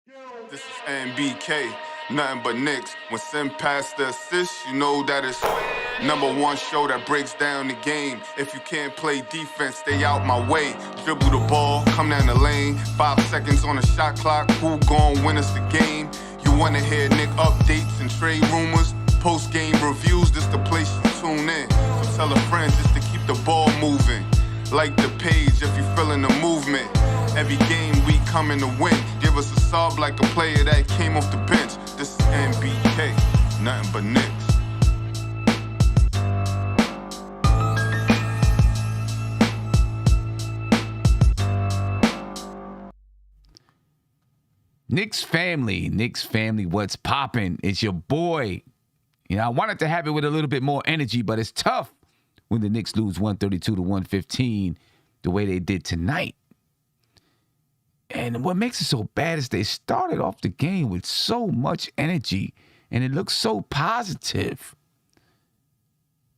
This is NBK, nothing but Knicks. When Sim passed the assist, you know that it's #1 show that breaks down the game. If you can't play defense, stay out my way. Dribble the ball, come down the lane. 5 seconds on the shot clock, who gon' win us the game? You wanna hear Nick updates and trade rumors? Postgame reviews, this the place you tune in. So tell a friend just to keep the ball moving. Like the page if you feeling the movement. Every game we coming to win. Give us a sub like a player that came off the bench. This is NBK, nothing but Knicks. Knicks family, what's poppin'? It's your boy. You know, I wanted to have it with a little bit more energy, but it's tough when the Knicks lose 132-115 the way they did tonight. And what makes it so bad is they started off the game with so much energy, and it looks so positive.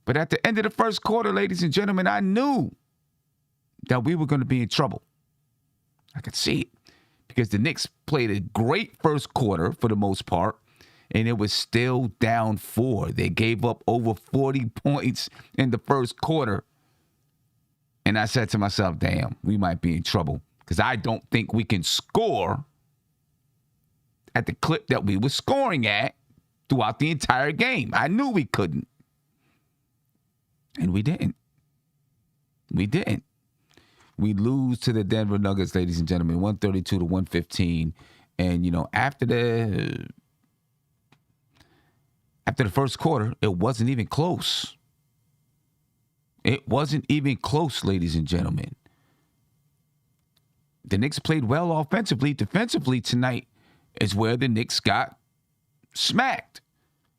But at the end of the first quarter, ladies and gentlemen, I knew that we were going to be in trouble. I could see it because the Knicks played a great first quarter for the most part, and it was still down 4. They gave up over 40 points in the first quarter. And I said to myself, damn, we might be in trouble because I don't think we can score at the clip that we were scoring at throughout the entire game. I knew we couldn't. And we didn't. We didn't. We lose to the Denver Nuggets, ladies and gentlemen, 132-115. And, you know, after the first quarter, it wasn't even close. It wasn't even close, ladies and gentlemen. The Knicks played well offensively. Defensively tonight is where the Knicks got smacked.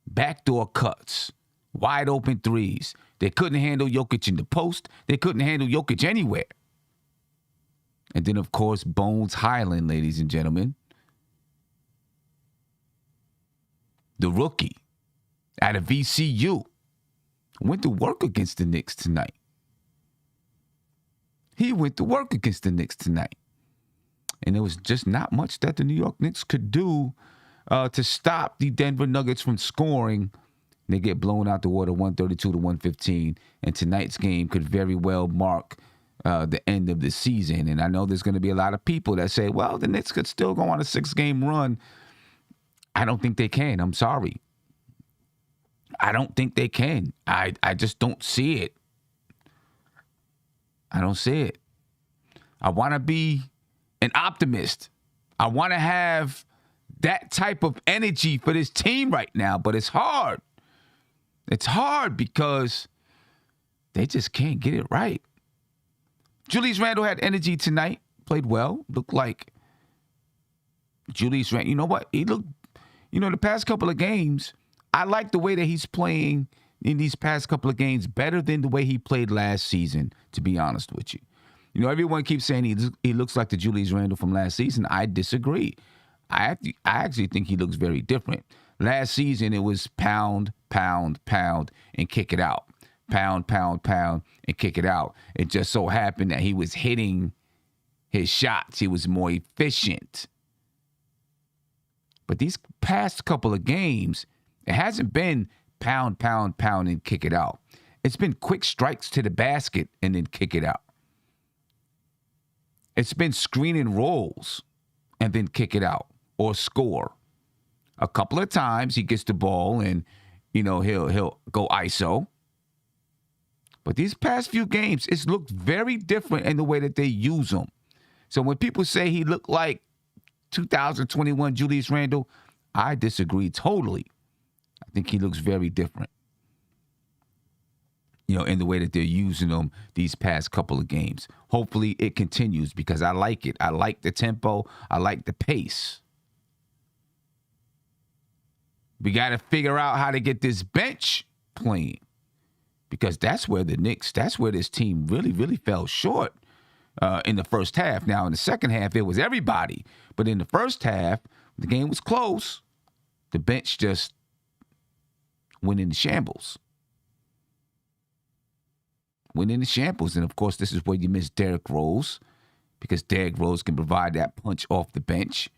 Backdoor cuts, wide open threes. They couldn't handle Jokic in the post. They couldn't handle Jokic anywhere. And then, of course, Bones Highland, ladies and gentlemen. The rookie out of VCU went to work against the Knicks tonight. He went to work against the Knicks tonight. And there was just not much that the New York Knicks could do to stop the Denver Nuggets from scoring. They get blown out the water 132-115. And tonight's game could very well mark the end of the season. And I know there's going to be a lot of people that say, well, the Knicks could still go on a 6-game run. I don't think they can. I'm sorry. I don't think they can. I just don't see it. I don't see it. I want to be an optimist. I want to have that type of energy for this team right now, but it's hard. It's hard because they just can't get it right. Julius Randle had energy tonight, played well, looked like Julius Randle. You know what? He looked, the past couple of games, I like the way that he's playing in these past couple of games better than the way he played last season, to be honest with you. You know, everyone keeps saying he looks like the Julius Randle from last season. I disagree. I actually think he looks very different. Last season, it was pound, pound, pound, and kick it out. Pound, pound, pound, and kick it out. It just so happened that he was hitting his shots. He was more efficient. But these past couple of games, it hasn't been pound, pound, pound, and kick it out. It's been quick strikes to the basket and then kick it out. It's been screen and rolls and then kick it out or score. A couple of times he gets the ball and, he'll go ISO. But these past few games, it's looked very different in the way that they use him. So when people say he looked like 2021 Julius Randle, I disagree totally. I think he looks very different, in the way that they're using him these past couple of games. Hopefully it continues because I like it. I like the tempo. I like the pace. We got to figure out how to get this bench playing because that's where this team really, really fell short in the first half. Now, in the second half, it was everybody. But in the first half, the game was close. The bench just went into shambles. And, of course, this is where you miss Derrick Rose because Derrick Rose can provide that punch off the bench.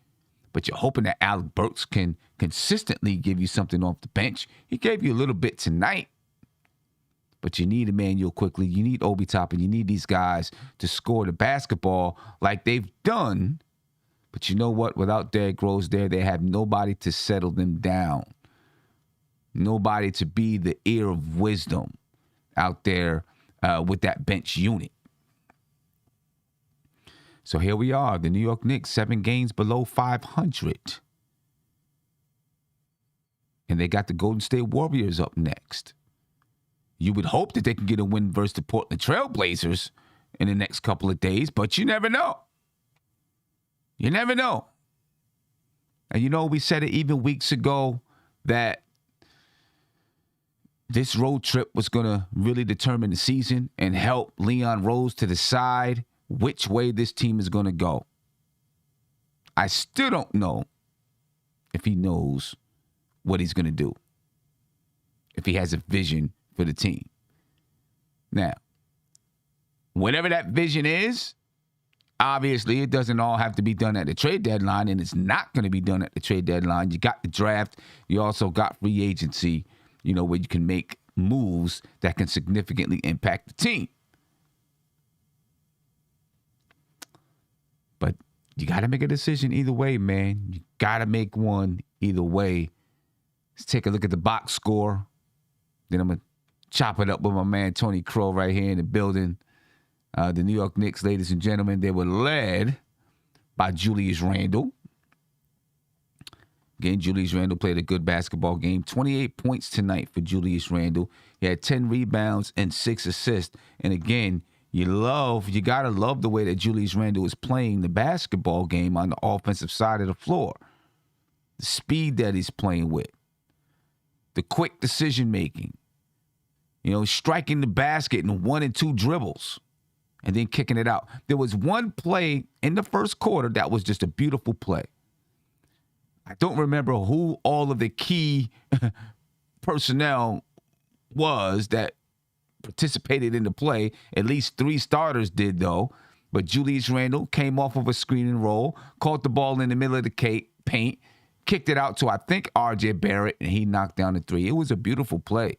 but you're hoping that Alec Burks can consistently give you something off the bench. He gave you a little bit tonight, but you need Emmanuel quickly. You need Obi Toppin. You need these guys to score the basketball like they've done. But you know what? Without Derrick Rose there, they have nobody to settle them down. Nobody to be the ear of wisdom out there with that bench unit. So here we are, the New York Knicks, 7 games below 500. And they got the Golden State Warriors up next. You would hope that they can get a win versus the Portland Trail Blazers in the next couple of days, but you never know. You never know. And you know, we said it even weeks ago that this road trip was going to really determine the season and help Leon Rose to decide which way this team is going to go. I still don't know if he knows what he's going to do, if he has a vision for the team. Now, whatever that vision is, obviously it doesn't all have to be done at the trade deadline, and it's not going to be done at the trade deadline. You got the draft. You also got free agency, you know, where you can make moves that can significantly impact the team. But you got to make a decision either way, man. You got to make one either way. Let's take a look at the box score. Then I'm going to chop it up with my man Tony Crow right here in the building. The New York Knicks, ladies and gentlemen, they were led by Julius Randle. Again, Julius Randle played a good basketball game. 28 points tonight for Julius Randle. He had 10 rebounds and 6 assists. And again, you got to love the way that Julius Randle is playing the basketball game on the offensive side of the floor. The speed that he's playing with. The quick decision-making. You know, striking the basket in 1 and 2 dribbles. And then kicking it out. There was one play in the first quarter that was just a beautiful play. I don't remember who all of the key personnel was that participated in the play. At least 3 starters did, though. But Julius Randle came off of a screen and roll, caught the ball in the middle of the paint, kicked it out to, I think, RJ Barrett, and he knocked down the 3. It was a beautiful play.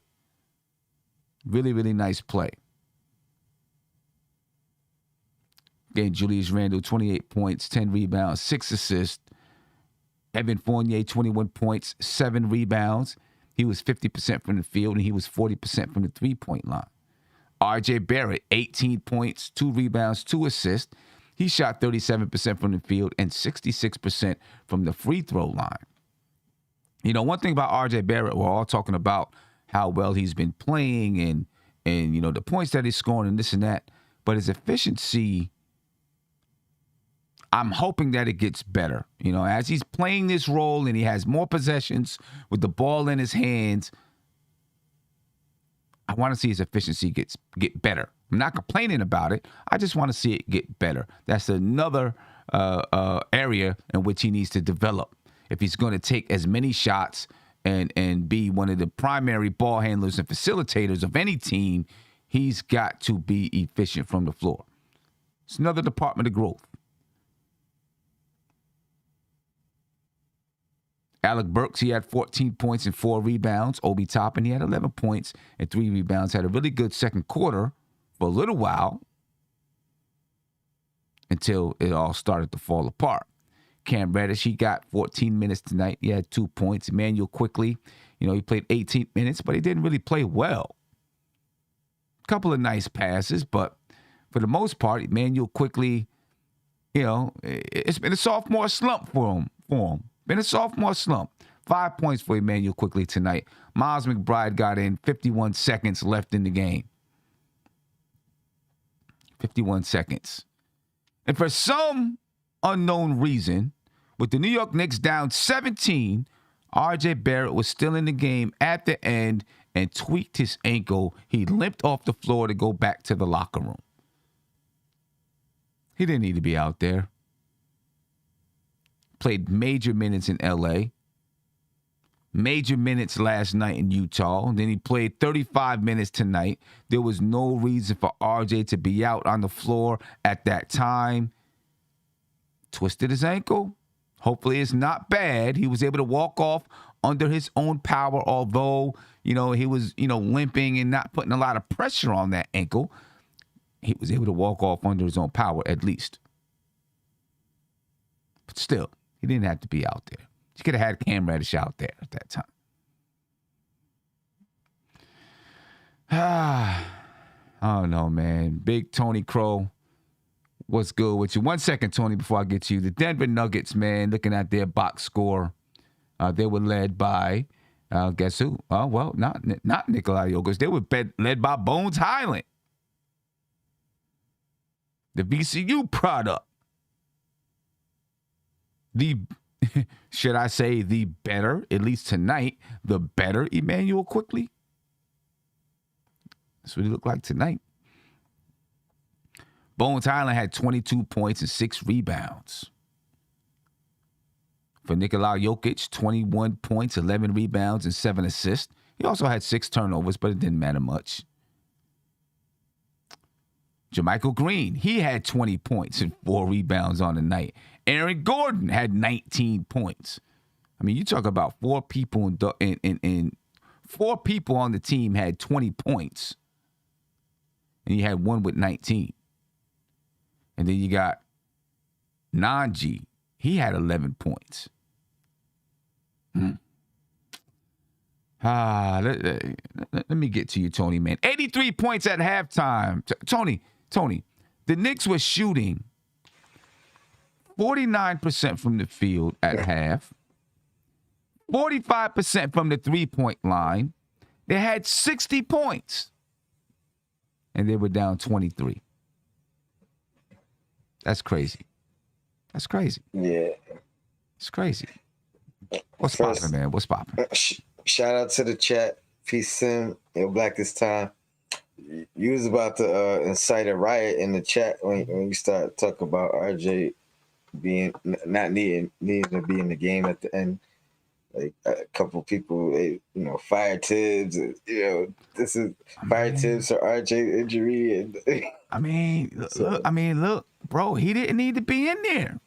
Really, really nice play. Again, Julius Randle, 28 points, 10 rebounds, 6 assists. Evan Fournier, 21 points, 7 rebounds. He was 50% from the field, and he was 40% from the three-point line. RJ Barrett, 18 points, 2 rebounds, 2 assists. He shot 37% from the field and 66% from the free throw line. You know, one thing about RJ Barrett, we're all talking about how well he's been playing and you know, the points that he's scoring and this and that. But his efficiency, I'm hoping that it gets better. You know, as he's playing this role and he has more possessions with the ball in his hands, I want to see his efficiency get better. I'm not complaining about it. I just want to see it get better. That's another area in which he needs to develop. If he's going to take as many shots and be one of the primary ball handlers and facilitators of any team, he's got to be efficient from the floor. It's another department of growth. Alec Burks, he had 14 points and 4 rebounds. Obi Toppin, he had 11 points and 3 rebounds. Had a really good second quarter for a little while until it all started to fall apart. Cam Reddish, he got 14 minutes tonight. He had 2 points. Emmanuel quickly, you know, he played 18 minutes, but he didn't really play well. A couple of nice passes, but for the most part, Emmanuel quickly, you know, it's been a sophomore slump for him. Been a sophomore slump. 5 points for Emmanuel quickly tonight. Miles McBride got in 51 seconds left in the game. 51 seconds. And for some unknown reason, with the New York Knicks down 17, RJ Barrett was still in the game at the end and tweaked his ankle. He limped off the floor to go back to the locker room. He didn't need to be out there. Played major minutes in L.A., major minutes last night in Utah. And then he played 35 minutes tonight. There was no reason for RJ to be out on the floor at that time. Twisted his ankle. Hopefully it's not bad. He was able to walk off under his own power, although, he was, limping and not putting a lot of pressure on that ankle. He was able to walk off under his own power, at least. But still, he didn't have to be out there. You could have had Cam Reddish out there at that time. I don't know, man. Big Tony Crow, what's good with you? 1 second, Tony, before I get to you. The Denver Nuggets, man, looking at their box score, they were led by, guess who? Oh, well, not Nikola Jokic. They were led by Bones Highland, the VCU product. Should I say the better, at least tonight, the better Emmanuel Quickly? That's what he looked like tonight. Bones Highland had 22 points and 6 rebounds. For Nikola Jokic, 21 points, 11 rebounds, and 7 assists. He also had 6 turnovers, but it didn't matter much. JaMychal Green, he had 20 points and 4 rebounds on the night. Aaron Gordon had 19 points. I mean, you talk about 4 people in 4 people on the team had 20 points. And you had one with 19. And then you got Nanji. He had 11 points. Let me get to you, Tony, man. 83 points at halftime. Tony, the Knicks were shooting 49% from the field at half, 45% from the three-point line. They had 60 points, and they were down 23. That's crazy. That's crazy. Yeah. It's crazy. What's poppin', man? What's poppin'? Shout out to the chat. Peace, Sim. Black this time. You was about to incite a riot in the chat when you start talking about RJ being not needing to be in the game at the end. Like a couple people, fire Tibbs. This is fire Tibbs for RJ injury, and look, bro, he didn't need to be in there.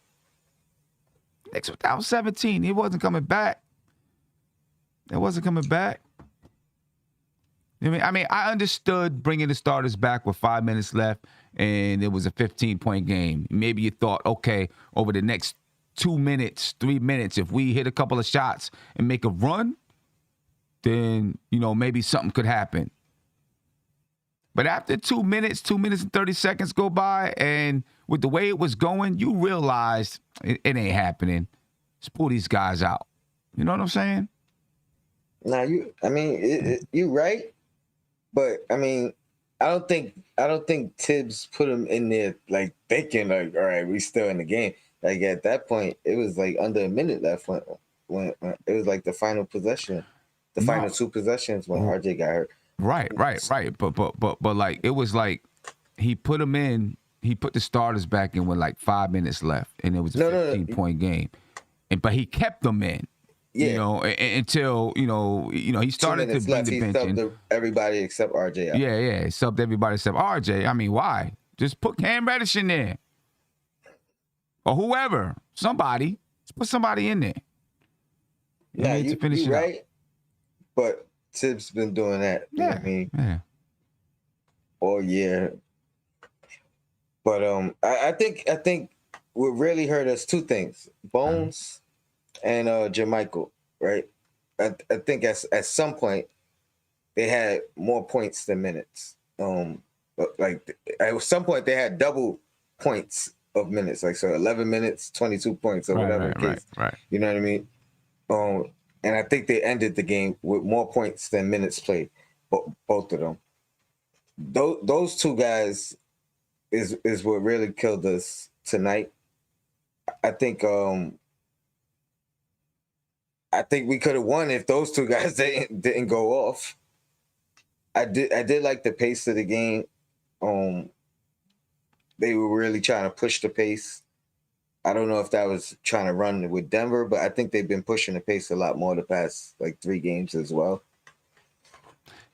Knicks was down 17. He wasn't coming back. It wasn't coming back. I understood bringing the starters back with 5 minutes left, and it was a 15-point game. Maybe you thought, okay, over the next 2 minutes, 3 minutes, if we hit a couple of shots and make a run, then, maybe something could happen. But after 2 minutes and 30 seconds go by, and with the way it was going, you realized it ain't happening. Let's pull these guys out. You know what I'm saying? Now, you right. But I don't think Tibbs put him in there like thinking like, all right, we still in the game. Like at that point, it was like under a minute left when it was like the final possession, final 2 possessions when RJ got hurt. Right. But like it was like he put him in. He put the starters back in with like 5 minutes left, and it was a 15-point game. But he kept them in. Yeah. Until he started to bring the bench in. Everybody except RJ out. Yeah, subbed everybody except RJ. Why? Just put Cam Reddish in there. Or whoever. Somebody. Just put somebody in there. You right. Out. But Tibbs been doing that. You know what I mean? Yeah. All year. But I think what really hurt us 2 things. Bones and JaMychal, right? I think at some point they had more points than minutes. Like at some point they had double points of minutes, like so 11 minutes, 22 points or whatever the case. Right. You know what I mean? And I think they ended the game with more points than minutes played, both of them. Those 2 guys is what really killed us tonight. I think we could have won if those 2 guys didn't go off. I did like the pace of the game. They were really trying to push the pace. I don't know if that was trying to run with Denver, but I think they've been pushing the pace a lot more the past like 3 games as well.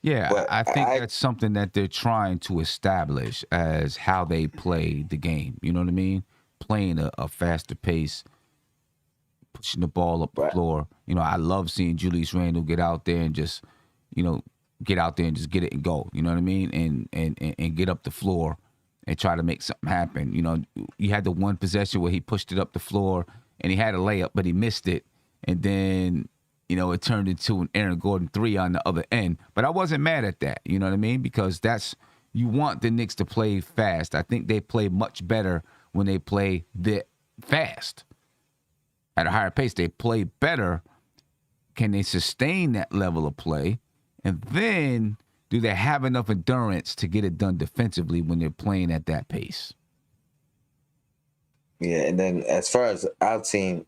Yeah, but I think that's something that they're trying to establish as how they play the game. You know what I mean? Playing a faster pace. pushing the ball up the floor. You know, I love seeing Julius Randle get out there and just, you know, get out there and just get it and go. You know what I mean? And get up the floor and try to make something happen. You know, you had the one possession where he pushed it up the floor and he had a layup, but he missed it. And then, you know, it turned into an Aaron Gordon 3 on the other end. But I wasn't mad at that. You know what I mean? Because you want the Knicks to play fast. I think they play much better when they play fast at a higher pace. They play better. Can they sustain that level of play? And then do they have enough endurance to get it done defensively when they're playing at that pace? Yeah, and then as far as our team,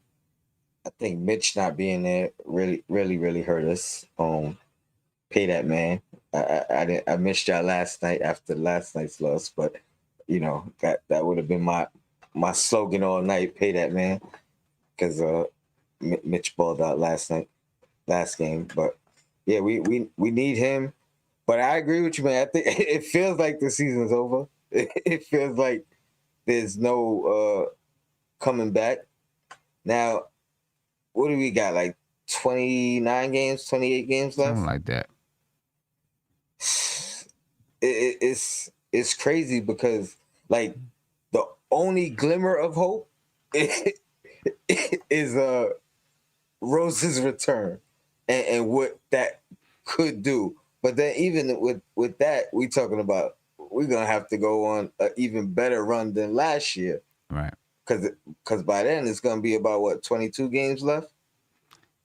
I think Mitch not being there really hurt us. Pay that man. I missed y'all last night after last night's loss, but you know that would have been my slogan all night. Pay that man, because Mitch balled out last game. But yeah, we need him. But I agree with you, man. I think it feels like the season's over. It feels like there's no coming back. Now, what do we got? Like 29 games, 28 games left? Something like that. It's crazy because like the only glimmer of hope is Rose's return and what that could do. But then even with that, we talking about we're gonna have to go on an even better run than last year, right? Because by then it's gonna be about what 22 games left.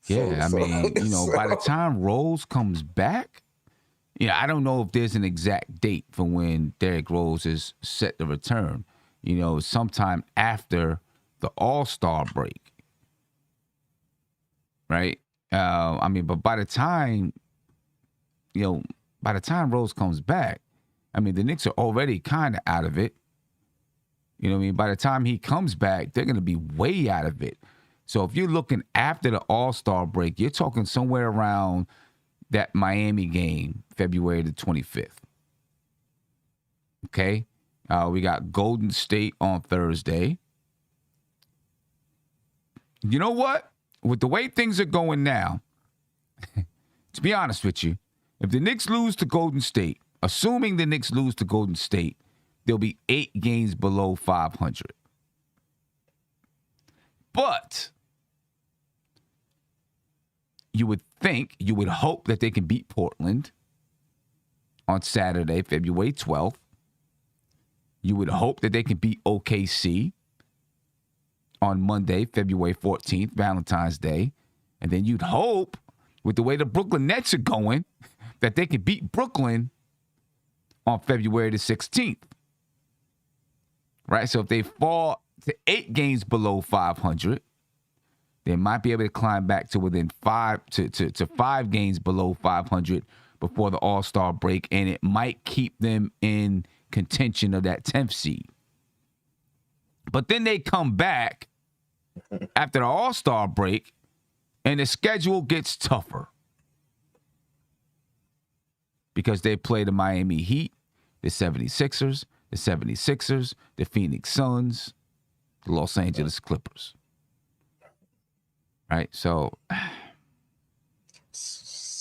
Yeah, I mean, you know, by the time Rose comes back, I don't know if there's an exact date for when Derrick Rose is set to return. You know, sometime after the All-Star break, right? I mean, but by the time Rose comes back, I mean, the Knicks are already kind of out of it. You know what I mean? By the time he comes back, they're going to be way out of it. So if you're looking after the All-Star break, you're talking somewhere around that Miami game, February the 25th. Okay? We got Golden State on Thursday. You know what? With the way things are going now, to be honest with you, if the Knicks lose to Golden State, assuming the Knicks lose to Golden State, they'll be 8 games below 500. But you would hope that they can beat Portland on Saturday, February 12th. You would hope that they can beat OKC on Monday, February 14th, Valentine's Day. And then you'd hope, with the way the Brooklyn Nets are going, that they can beat Brooklyn on February the 16th. Right? So if they fall to 8 games below 500, they might be able to climb back to within 5 games below 500 before the All-Star break, and it might keep them in contention of that 10th seed. But then they come back after the All-Star break, and the schedule gets tougher because they play the Miami Heat, the 76ers, the Phoenix Suns, the Los Angeles Clippers. Right? So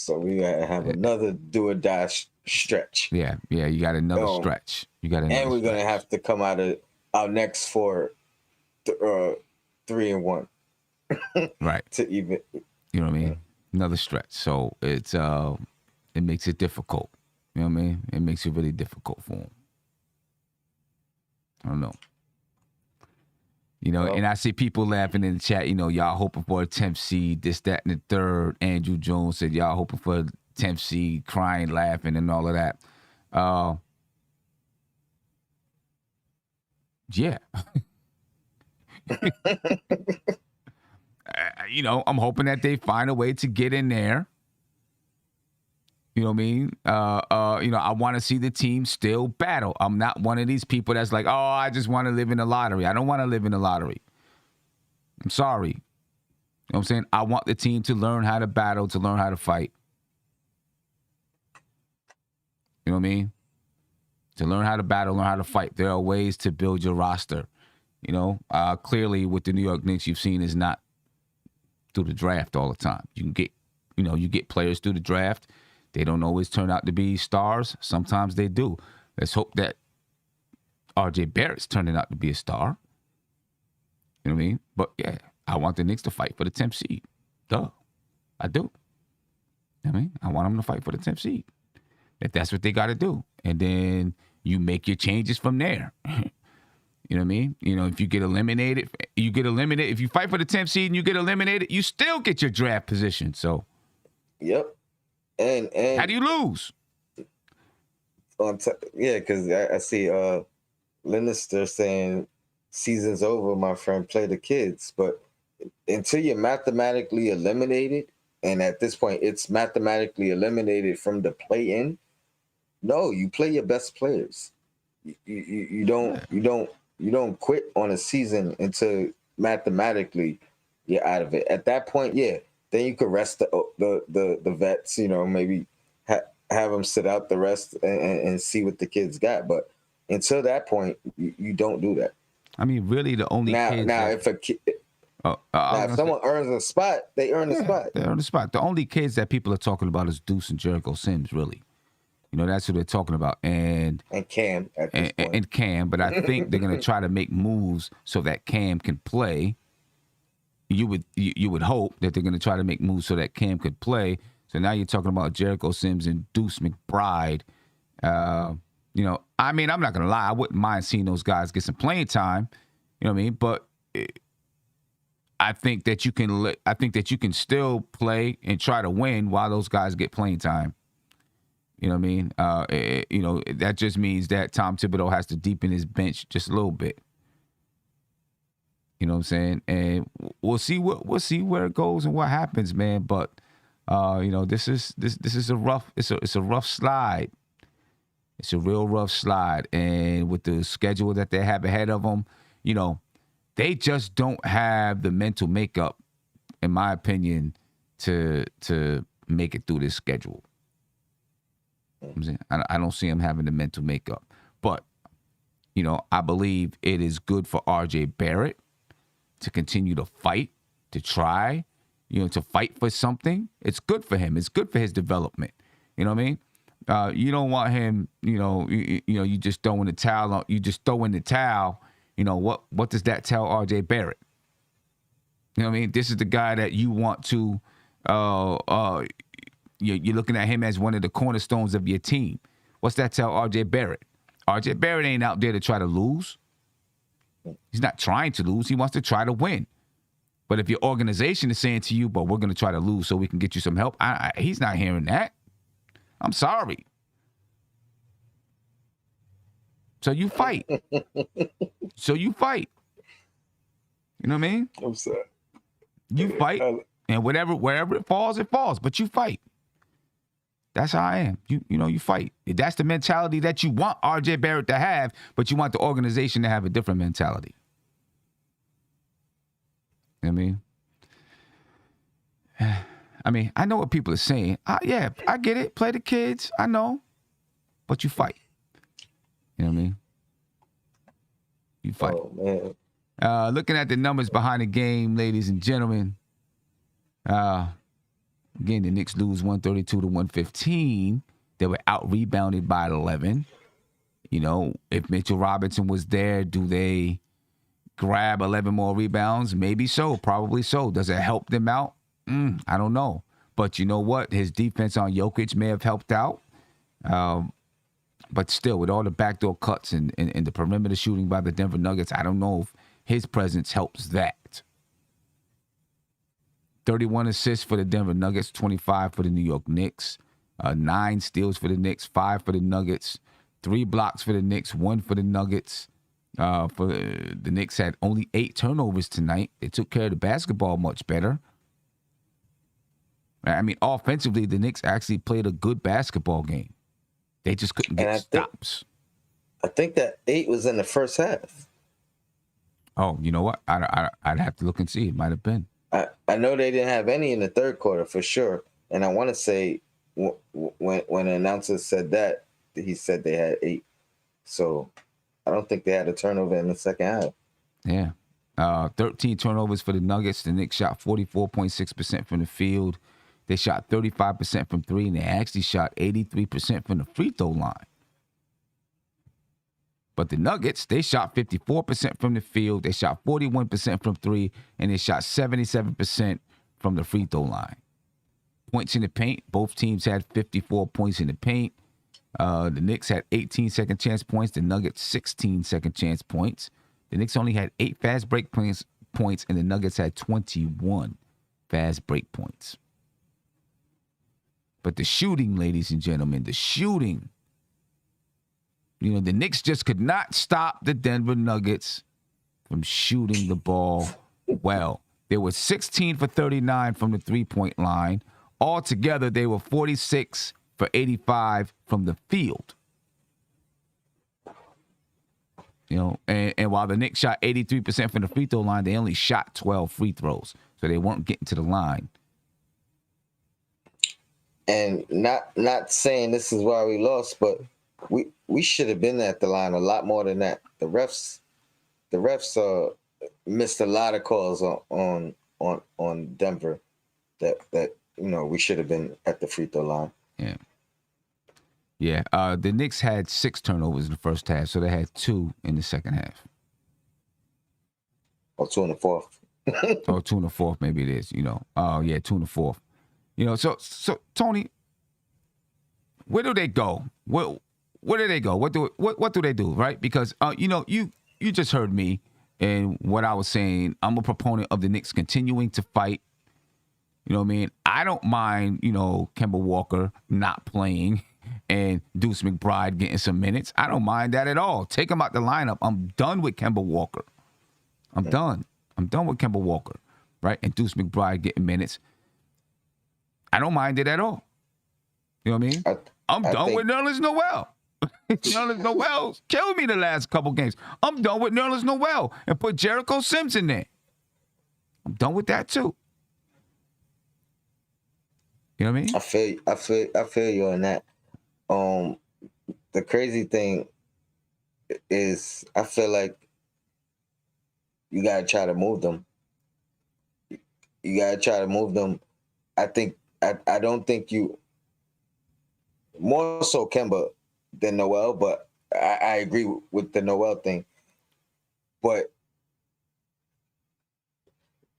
we gotta have another do or die stretch. Yeah, you got another stretch. And we're gonna have to come out of our next 4 3-1. Right. To even, you know what I mean? Another stretch. So it makes it difficult. You know what I mean? It makes it really difficult for them. I don't know. And I see people laughing in the chat, y'all hoping for a 10th seed, this, that, and the third. Andrew Jones said, y'all hoping for a 10th seed, crying, laughing, and all of that. Yeah. I'm hoping that they find a way to get in there. You know what I mean? I want to see the team still battle. I'm not one of these people that's like, oh, I just want to live in the lottery. I don't want to live in the lottery. I'm sorry. You know what I'm saying? I want the team to learn how to battle, to learn how to fight. You know what I mean? To learn how to battle, learn how to fight. There are ways to build your roster. Clearly with the New York Knicks, you've seen is not through the draft all the time. You get players through the draft. They don't always turn out to be stars. Sometimes they do. Let's hope that RJ Barrett's turning out to be a star. You know what I mean? But yeah, I want the Knicks to fight for the 10th seed. Duh. I do. You know what I mean? I want them to fight for the 10th seed. If that's what they got to do. And then you make your changes from there. You know what I mean? If you get eliminated, you get eliminated. If you fight for the 10th seed and you get eliminated, you still get your draft position. So, yep. And how do you lose? Yeah, because I see Lannister saying season's over, my friend, play the kids. But until you're mathematically eliminated, and at this point it's mathematically eliminated from the play-in, no, you play your best players. You don't quit on a season until mathematically you're out of it. At that point, yeah, then you could rest the vets. Maybe have them sit out the rest and see what the kids got. But until that point, you don't do that. I mean, really, the only if someone earns a spot, they earn the spot. They earn the spot. The only kids that people are talking about is Deuce and Jericho Sims, really. That's who they're talking about. And Cam at this point. And Cam, but I think they're going to try to make moves so that Cam can play. You would hope that they're going to try to make moves so that Cam could play. So now you're talking about Jericho Sims and Deuce McBride. I'm not going to lie. I wouldn't mind seeing those guys get some playing time. You know what I mean? But I think that you can still play and try to win while those guys get playing time. You know what I mean? That just means that Tom Thibodeau has to deepen his bench just a little bit. You know what I'm saying? And we'll see where it goes and what happens, man. But this is a rough slide. It's a real rough slide, and with the schedule that they have ahead of them, they just don't have the mental makeup, in my opinion, to make it through this schedule. I don't see him having the mental makeup. But, I believe it is good for RJ Barrett to continue to fight, to try, to fight for something. It's good for him. It's good for his development. You know what I mean? You don't want him, you just throw in the towel. You just throw in the towel. What does that tell RJ Barrett? You know what I mean? This is the guy that you want to you're looking at him as one of the cornerstones of your team. What's that tell RJ Barrett? RJ Barrett ain't out there to try to lose. He's not trying to lose. He wants to try to win. But if your organization is saying to you, but we're going to try to lose so we can get you some help, he's not hearing that. I'm sorry. So you fight. You know what I mean? I'm sorry. You fight, and wherever it falls, but you fight. That's how I am. You fight. That's the mentality that you want RJ Barrett to have, but you want the organization to have a different mentality. You know what I mean? I know what people are saying. Yeah, I get it. Play the kids. I know. But you fight. You know what I mean? You fight. Oh, man. Looking at the numbers behind the game, ladies and gentlemen. Again, the Knicks lose 132-115. They were out-rebounded by 11. If Mitchell Robinson was there, do they grab 11 more rebounds? Maybe so. Probably so. Does it help them out? I don't know. But you know what? His defense on Jokic may have helped out. But still, with all the backdoor cuts and the perimeter shooting by the Denver Nuggets, I don't know if his presence helps that. 31 assists for the Denver Nuggets, 25 for the New York Knicks, 9 steals for the Knicks, 5 for the Nuggets, 3 blocks for the Knicks, 1 for the Nuggets. The Knicks had only 8 turnovers tonight. They took care of the basketball much better. I mean, offensively, the Knicks actually played a good basketball game. They just couldn't get stops. I think that 8 was in the first half. Oh, you know what? I'd have to look and see. It might have been. I know they didn't have any in the third quarter for sure. And I want to say when an announcer said that, he said they had 8. So I don't think they had a turnover in the second half. Yeah. 13 turnovers for the Nuggets. The Knicks shot 44.6% from the field. They shot 35% from three, and they actually shot 83% from the free throw line. But the Nuggets, they shot 54% from the field. They shot 41% from three, and they shot 77% from the free throw line. Points in the paint, both teams had 54 points in the paint. The Knicks had 18 second chance points. The Nuggets 16 second chance points. The Knicks only had 8 fast break points, and the Nuggets had 21 fast break points. But the shooting, ladies and gentlemen, the shooting. You know, the Knicks just could not stop the Denver Nuggets from shooting the ball well. They were 16 for 39 from the three-point line. Altogether, they were 46 for 85 from the field. You know, and while the Knicks shot 83% from the free throw line, they only shot 12 free throws. So they weren't getting to the line. And not saying this is why we lost, but we should have been at the line a lot more than that. The refs missed a lot of calls on Denver that we should have been at the free throw line. Yeah. The Knicks had 6 turnovers in the first half, so they had 2 in the second half. Or 2 in the fourth. Or 2 in the fourth, maybe it is. 2 in the fourth. So Tony, where do they go? Where do they go? What do they do? Right? Because you just heard me and what I was saying. I'm a proponent of the Knicks continuing to fight. You know what I mean? I don't mind, Kemba Walker not playing and Deuce McBride getting some minutes. I don't mind that at all. Take him out the lineup. I'm done with Kemba Walker. I'm done with Kemba Walker, right? And Deuce McBride getting minutes. I don't mind it at all. You know what I mean? I'm done with Nerlens Noel. Nerlens Noel killed me the last couple games. I'm done with Nerlens Noel and put Jericho Sims in there. I'm done with that too. You know what I mean? I feel you on that. The crazy thing is I feel like you gotta try to move them. You gotta try to move them. I don't think you more so Kemba than Noel, but I agree with the Noel thing. But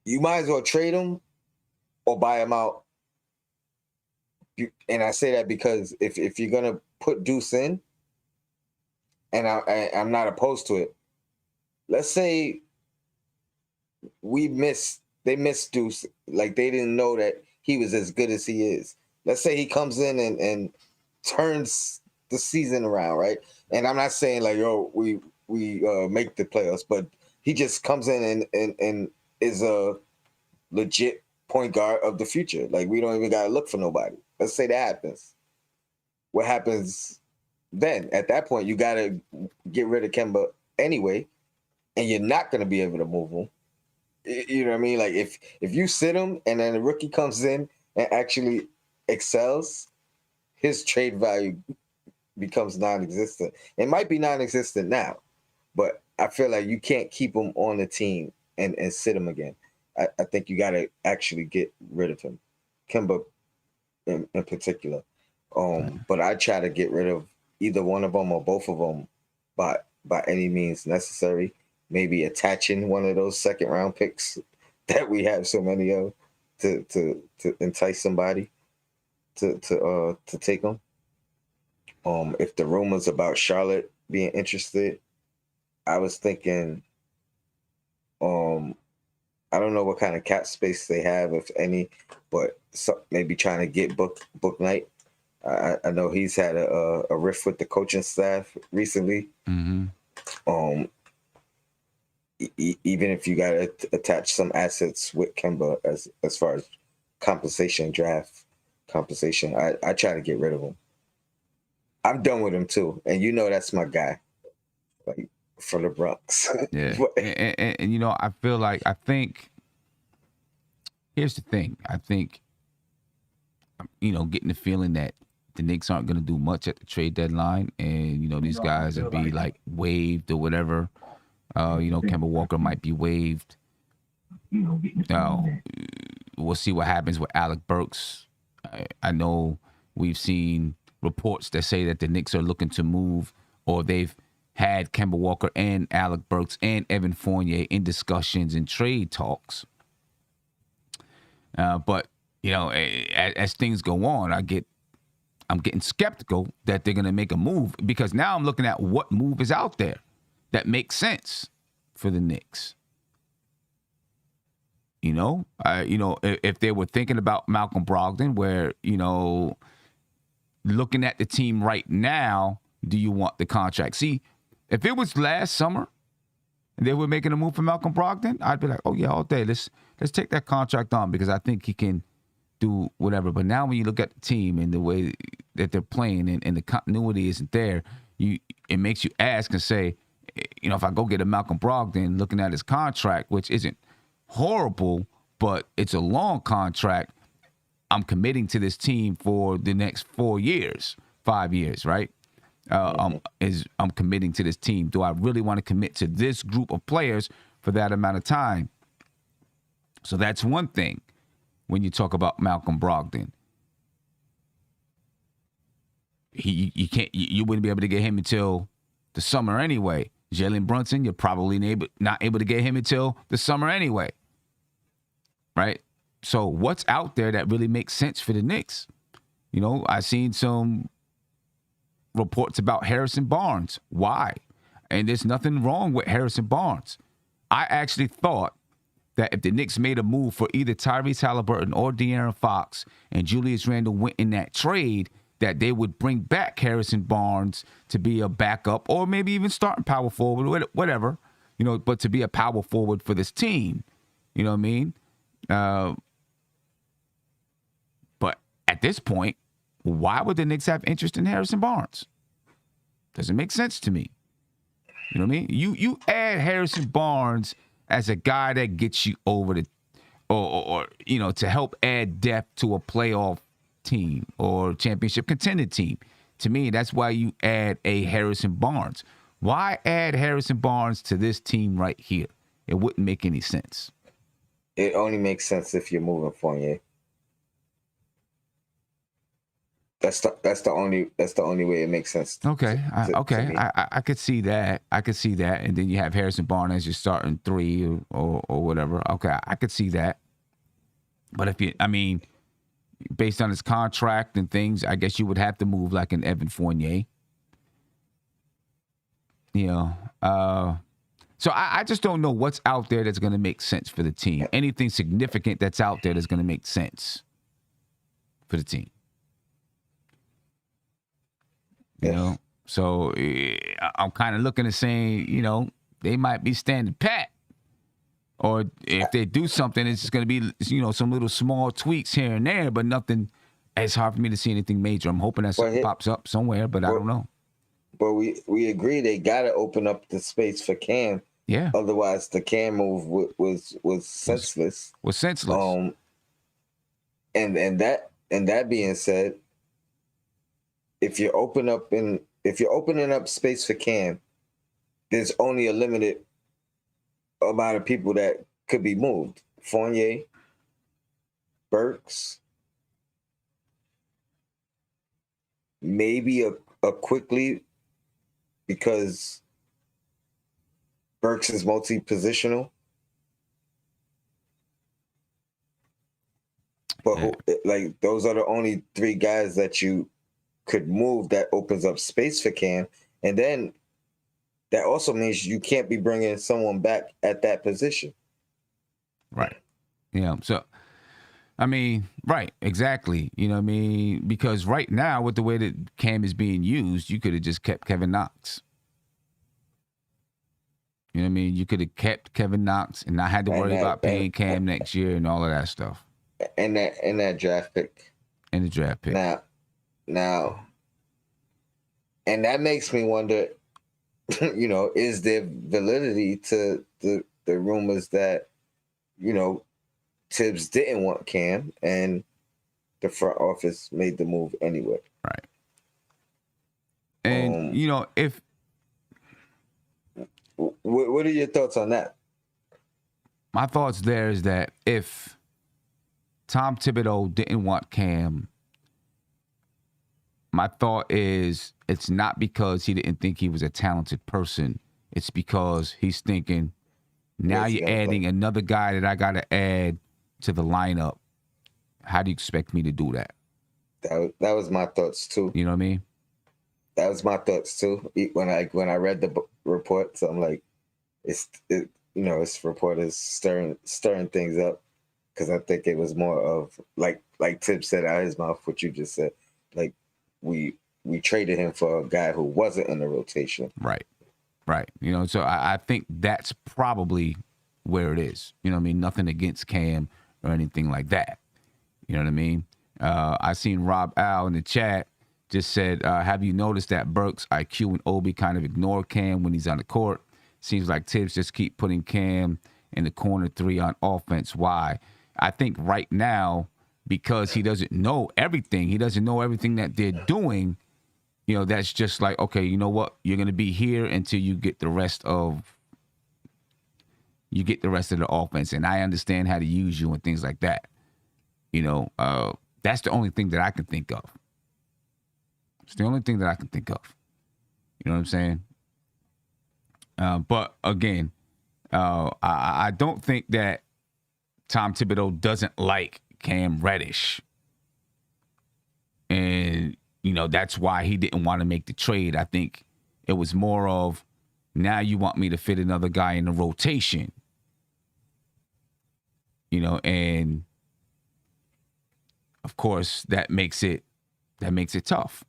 you might as well trade him or buy him out. And I say that because if you're gonna put Deuce in, and I'm not opposed to it. Let's say they missed Deuce, like they didn't know that he was as good as he is. Let's say he comes in and turns the season around, right? And I'm not saying like, we make the playoffs, but he just comes in and is a legit point guard of the future. Like we don't even gotta look for nobody. Let's say that happens. What happens then? At that point, you gotta get rid of Kemba anyway, and you're not gonna be able to move him. You know what I mean? Like if you sit him and then the rookie comes in and actually excels, his trade value becomes non-existent. It might be non-existent now, but I feel like you can't keep him on the team and sit him again. I think you got to actually get rid of him, Kemba in particular. But I try to get rid of either one of them or both of them by any means necessary. Maybe attaching one of those second round picks that we have so many of to entice somebody to take them. If the rumors about Charlotte being interested, I was thinking, I don't know what kind of cap space they have, if any, but maybe trying to get Book Knight. I know he's had a rift with the coaching staff recently. Mm-hmm. Even if you got to attach some assets with Kemba as far as draft compensation, I try to get rid of him. I'm done with him too, and that's my guy, like from the Bronx. Yeah, and I think here's the thing. I think getting the feeling that the Knicks aren't going to do much at the trade deadline, and these guys would be like waived or whatever. Kemba Walker might be waived. We'll see what happens with Alec Burks. I know we've seen reports that say that the Knicks are looking to move, or they've had Kemba Walker and Alec Burks and Evan Fournier in discussions and trade talks. But as things go on, I'm getting skeptical that they're going to make a move, because now I'm looking at what move is out there that makes sense for the Knicks. If they were thinking about Malcolm Brogdon, where, looking at the team right now, do you want the contract? See, if it was last summer and they were making a move for Malcolm Brogdon, I'd be like, oh yeah, all day. Let's take that contract on, because I think he can do whatever. But now when you look at the team and the way that they're playing, and the continuity isn't there, it makes you ask and say, if I go get a Malcolm Brogdon, looking at his contract, which isn't horrible, but it's a long contract, I'm committing to this team for the next 5 years, right? I'm committing to this team. Do I really want to commit to this group of players for that amount of time? So that's one thing when you talk about Malcolm Brogdon. You wouldn't be able to get him until the summer anyway. Jalen Brunson, you're probably not able to get him until the summer anyway. Right? So what's out there that really makes sense for the Knicks? I've seen some reports about Harrison Barnes. Why? And there's nothing wrong with Harrison Barnes. I actually thought that if the Knicks made a move for either Tyrese Halliburton or De'Aaron Fox, and Julius Randle went in that trade, that they would bring back Harrison Barnes to be a backup, or maybe even starting power forward, whatever, but to be a power forward for this team. You know what I mean? But at this point, why would the Knicks have interest in Harrison Barnes? Doesn't make sense to me. You know what I mean? You add Harrison Barnes as a guy that gets you over the, or to help add depth to a playoff team or championship contending team. To me, that's why you add a Harrison Barnes. Why add Harrison Barnes to this team right here? It wouldn't make any sense. It only makes sense if you're moving Fournier. That's the only way it makes sense. Okay, I could see that. And then you have Harrison Barnes as your starting 3 or whatever. Okay, I could see that. But based on his contract and things, I guess you would have to move like an Evan Fournier. So I just don't know what's out there that's going to make sense for the team. Anything significant that's out there that's going to make sense for the team. So I'm kind of looking at saying, they might be standing pat. Or if they do something, it's just going to be, some little small tweaks here and there, but nothing. It's hard for me to see anything major. I'm hoping that something pops up somewhere, but I don't know. But we agree they got to open up the space for Cam. Yeah. Otherwise, the Cam move was senseless. Was senseless. And that being said, if you're opening up space for Cam, there's only a limited amount of people that could be moved. Fournier, Burks, maybe a Quickly, because Burks is multi-positional. But those are the only 3 guys that you could move that opens up space for Cam. And then that also means you can't be bringing someone back at that position. Right. Yeah. So, right, exactly. You know what I mean? Because right now, with the way that Cam is being used, you could have just kept Kevin Knox. You know what I mean? You could have kept Kevin Knox and not had to worry about paying Cam next year and all of that stuff. And that draft pick. And the draft pick. Now, and that makes me wonder, is there validity to the rumors that, Tibbs didn't want Cam and the front office made the move anyway? Right. And, if What are your thoughts on that? My thoughts there is that if Tom Thibodeau didn't want Cam, my thought is it's not because he didn't think he was a talented person. It's because he's thinking, now you're adding another guy that I got to add to the lineup. How do you expect me to do that? That was my thoughts too. You know what I mean? That was my thoughts too. When I read the report, so I'm like, it's reporters stirring things up, because I think it was more of like Tib said out of his mouth what you just said. Like we traded him for a guy who wasn't in the rotation. Right. You know, so I think that's probably where it is. You know what I mean? Nothing against Cam or anything like that. You know what I mean? I seen Rob Al in the chat just said, have you noticed that Burks, IQ, and Obi kind of ignore Cam when he's on the court? Seems like Tibbs just keep putting Cam in the corner 3 on offense. Why? I think right now, because he doesn't know everything, that they're doing, you know, that's just like, okay, you know what? You're going to be here until you get the rest of the offense. And I understand how to use you and things like that. You know, that's the only thing that I can think of. It's the only thing that I can think of. You know what I'm saying? But again, I don't think that Tom Thibodeau doesn't like Cam Reddish. And, you know, that's why he didn't want to make the trade. I think it was more of, now you want me to fit another guy in the rotation. You know, and of course that makes it tough.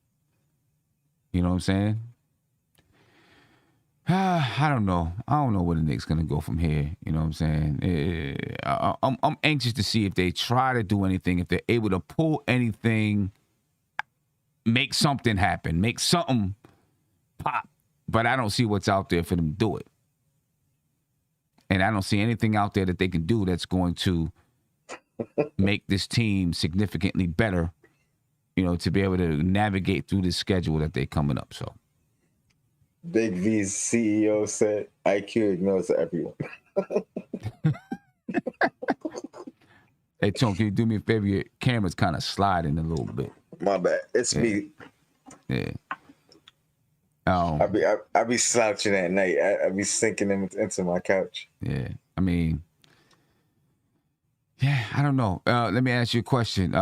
You know what I'm saying? I don't know. I don't know where the Knicks going to go from here. You know what I'm saying? I'm anxious to see if they try to do anything, if they're able to pull anything, make something happen, make something pop. But I don't see what's out there for them to do it. And I don't see anything out there that they can do that's going to make this team significantly better, you know, to be able to navigate through this schedule that they're coming up. So. Big V's CEO said IQ ignores everyone. Hey, Tom, can you do me a favor? Your camera's kind of sliding a little bit. My bad. It's me. Yeah. I be slouching at night. I be sinking into my couch. Yeah. I mean, yeah, I don't know. Let me ask you a question.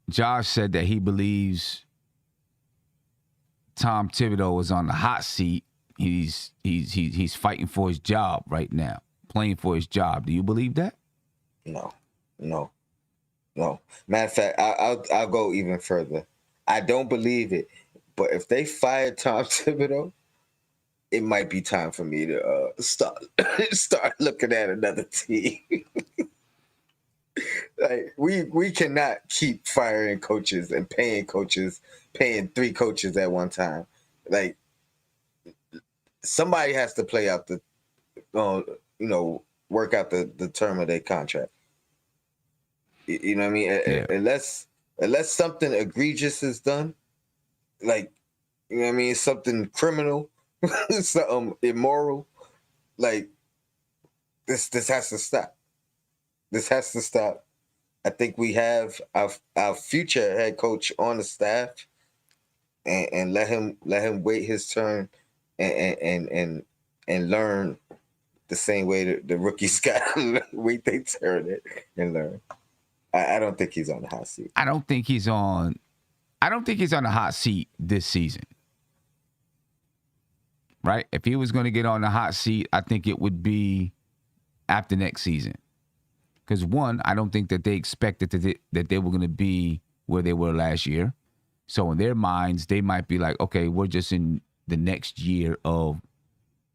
Josh said that he believes Tom Thibodeau is on the hot seat. He's fighting for his job right now, playing for his job. Do you believe that? No. Matter of fact, I'll go even further. I don't believe it, but if they fire Tom Thibodeau, it might be time for me to start looking at another team. Like we cannot keep firing coaches and paying 3 coaches at one time. Like somebody has to play out the, work out the term of their contract. You know what I mean? Yeah. Unless something egregious is done, like, you know what I mean, something criminal, something immoral, like this has to stop. This has to stop. I think we have our future head coach on the staff, and let him wait his turn and learn the same way the rookies got to wait their turn and learn. I don't think he's on the hot seat. I don't think he's on the hot seat this season. Right? If he was going to get on the hot seat, I think it would be after next season. Because one, I don't think that they expected that they were going to be where they were last year. So in their minds, they might be like, okay, we're just in the next year of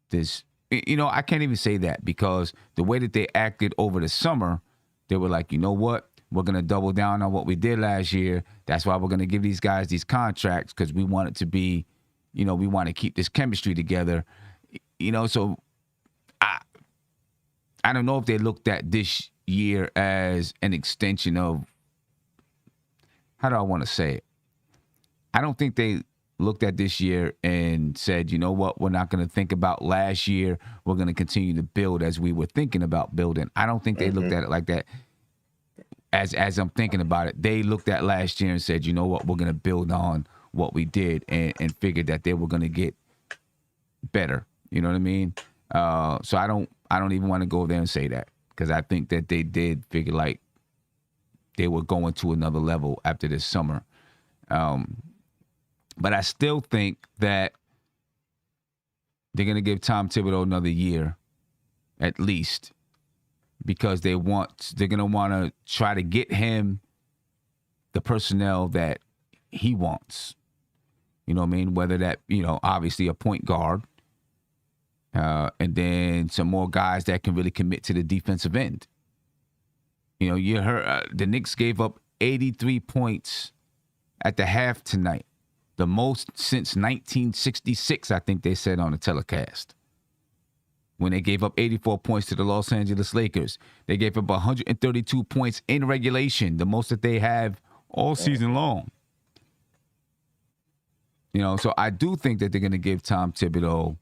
this. You know, I can't even say that, because the way that they acted over the summer, they were like, you know what? We're going to double down on what we did last year. That's why we're going to give these guys these contracts, because we want it to be, you know, we want to keep this chemistry together. You know, so I don't know if they looked at this year as an extension of, how do I want to say it? I don't think they looked at this year and said, you know what, we're not going to think about last year. We're going to continue to build as we were thinking about building. I don't think they looked at it like that. As I'm thinking about it, they looked at last year and said, you know what, we're going to build on what we did and figured that they were going to get better. You know what I mean? So I don't even want to go there and say that, because I think that they did figure like they were going to another level after this summer. But I still think that they're going to give Tom Thibodeau another year at least, because they're going to want to try to get him the personnel that he wants. You know what I mean? Whether that, obviously a point guard, and then some more guys that can really commit to the defensive end. You heard the Knicks gave up 83 points at the half tonight. The most since 1966, I think they said on the telecast. When they gave up 84 points to the Los Angeles Lakers. They gave up 132 points in regulation, the most that they have all season long. So I do think that they're going to give Tom Thibodeau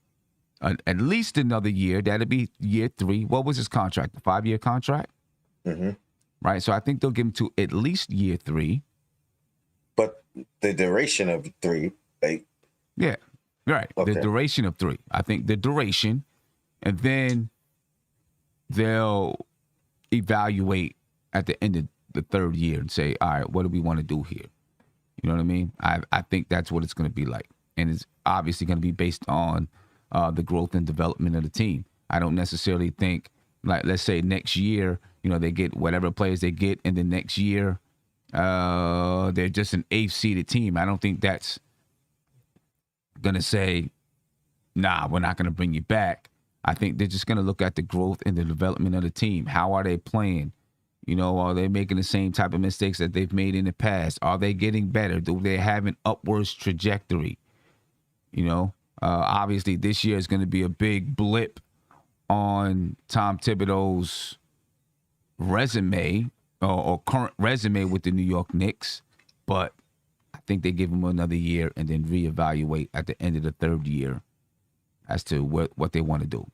at least another year. That'll be year 3. What was his contract? A 5-year contract? Mm-hmm. Right? So I think they'll give him to at least year 3. But the duration of 3, yeah, right. Okay. The duration of 3. I think the duration, and then they'll evaluate at the end of the 3rd year and say, all right, what do we want to do here? You know what I mean? I think that's what it's going to be like. And it's obviously going to be based on the growth and development of the team. I don't necessarily think, like, let's say next year, they get whatever players they get, and then next year, they're just an 8th seeded team. I don't think that's going to say, nah, we're not going to bring you back. I think they're just going to look at the growth and the development of the team. How are they playing? Are they making the same type of mistakes that they've made in the past? Are they getting better? Do they have an upwards trajectory? Obviously this year is going to be a big blip on Tom Thibodeau's resume or current resume with the New York Knicks, but I think they give him another year and then reevaluate at the end of the 3rd year as to what they want to do.